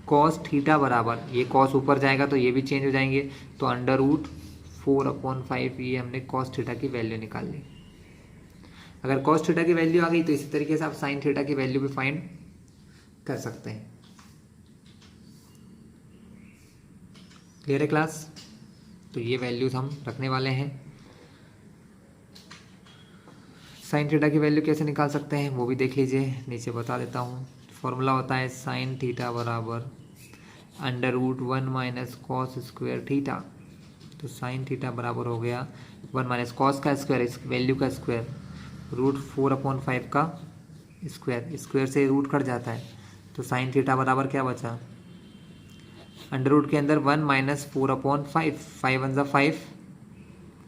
cos थीटा बराबर, ये cos ऊपर जाएगा तो ये भी चेंज हो जाएंगे, तो √4/5। ये हमने cos थीटा की वैल्यू निकाल ली। अगर cos थीटा की वैल्यू आ गई तो इसी तरीके से आप साइन थीटा की वैल्यू भी फाइंड कर सकते हैं। क्लियर है क्लास। तो ये वैल्यूज हम रखने वाले हैं। साइन थीटा की वैल्यू कैसे निकाल सकते हैं वो भी देख लीजिए, नीचे बता देता हूँ। फॉर्मूला होता है साइन थीटा बराबर √1 माइनस कॉस स्क्वायर थीटा। तो साइन थीटा बराबर हो गया 1 माइनस कॉस का स्क्वायर, इस वैल्यू का स्क्वायर, √4/5 का स्क्वायर। स्क्वायर से रूट कट जाता है, तो साइन थीटा बराबर क्या बचा, अंडर रूट के अंदर 1 माइनस 4/5, 5 1 जा 5,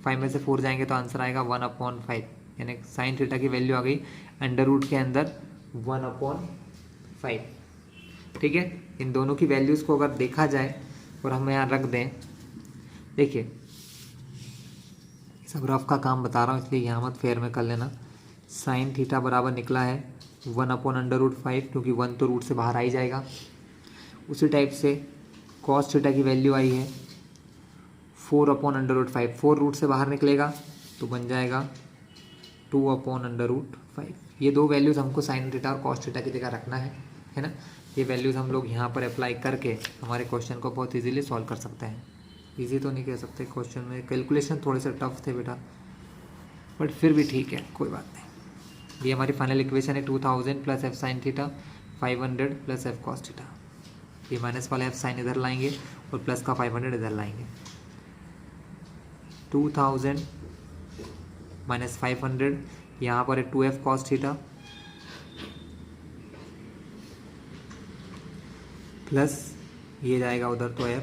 5 में से 4 जाएंगे तो आंसर आएगा 1/5। यानी साइन थीटा की वैल्यू आ गई अंडर रूट के अंदर 1/5। ठीक है, इन दोनों की वैल्यूज़ को अगर देखा जाए और हम यहाँ रख दें, देखिए सब रफ का काम बता रहा हूँ इसलिए यहाँ मत फेयर में कर लेना। साइन थीटा बराबर निकला है 1/√5, क्योंकि 1 तो रूट से बाहर आ ही जाएगा। उसी टाइप से कॉस थीटा की वैल्यू आई है 4/√5, 4 रूट से बाहर निकलेगा तो बन जाएगा 2/√5। ये दो वैल्यूज़ हमको साइन थीटा और कॉस थीटा की जगह रखना है ना। ये वैल्यूज़ हम लोग यहाँ पर अप्लाई करके हमारे क्वेश्चन को बहुत इजीली सॉल्व कर सकते हैं। इजी तो नहीं कह सकते, क्वेश्चन में कैलकुलेशन थोड़े से टफ थे बेटा, बट फिर भी ठीक है, कोई बात नहीं। ये हमारी फाइनल इक्वेशन है 2000 plus F sine theta 500 plus F cos theta. ये माइनस वाला एफ साइन इधर लाएंगे और प्लस का 500 इधर लाएंगे। 2000 माइनस 500, यहाँ पर है 2f कॉस थीटा प्लस ये जाएगा उधर तो f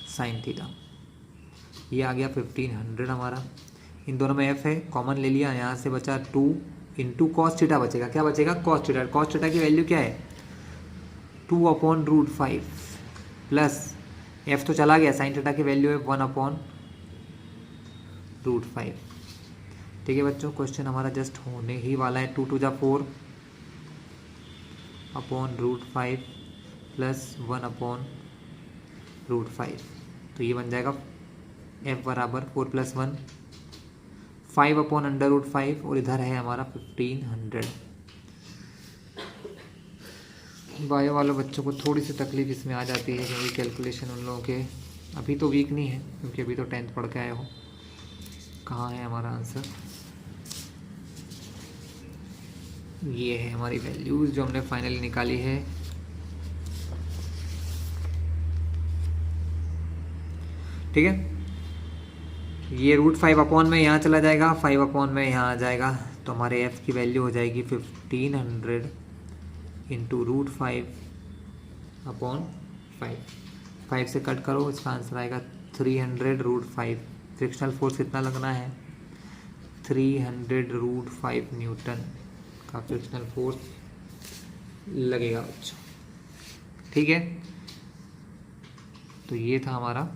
साइन थीटा। ये आ गया 1500 हमारा। इन दोनों में f है, कॉमन ले लिया, यहाँ से बचा 2 इंटू कॉस थीटा बचेगा। क्या बचेगा? Cos theta. कॉस थीटा की वैल्यू क्या है? 2/√5 प्लस f तो चला गया, साइन थीटा की वैल्यू है 1/√5। ठीक है बच्चों, क्वेश्चन हमारा जस्ट होने ही वाला है। 2 × 2 = 4/√5 प्लस 1/√5। तो ये बन जाएगा f बराबर 4 + 1 5/√5 और इधर है हमारा 1500। बायो वालों बच्चों को थोड़ी सी तकलीफ इसमें आ जाती है क्योंकि कैलकुलेशन उन लोगों के अभी तो वीक नहीं है, क्योंकि अभी तो 10th पढ़ के आए हो। कहाँ है हमारा आंसर? ये है हमारी वैल्यूज़ जो हमने फाइनली निकाली है। ठीक है, ये √5 में यहाँ चला जाएगा, 5 में यहाँ आ जाएगा, तो हमारे f की वैल्यू हो जाएगी 1500 इंटू √5/5। 5 से कट करो, इसका आंसर आएगा 300√5। फ्रिक्शनल फोर्स कितना लगना है? 300√5 न्यूटन का फ्रिक्शनल फोर्स लगेगा बच्चों। ठीक है, तो ये था हमारा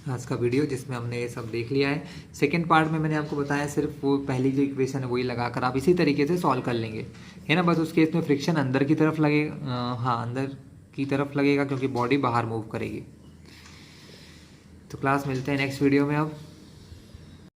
आज का वीडियो जिसमें हमने ये सब देख लिया है। सेकंड पार्ट में मैंने आपको बताया सिर्फ वो पहली जो इक्वेशन है वही लगाकर आप इसी तरीके से सॉल्व कर लेंगे, है ना। बस उस केस में फ्रिक्शन अंदर की तरफ लगेगा, हाँ अंदर की तरफ लगेगा क्योंकि बॉडी बाहर मूव करेगी। तो क्लास मिलते हैं नेक्स्ट वीडियो में अब।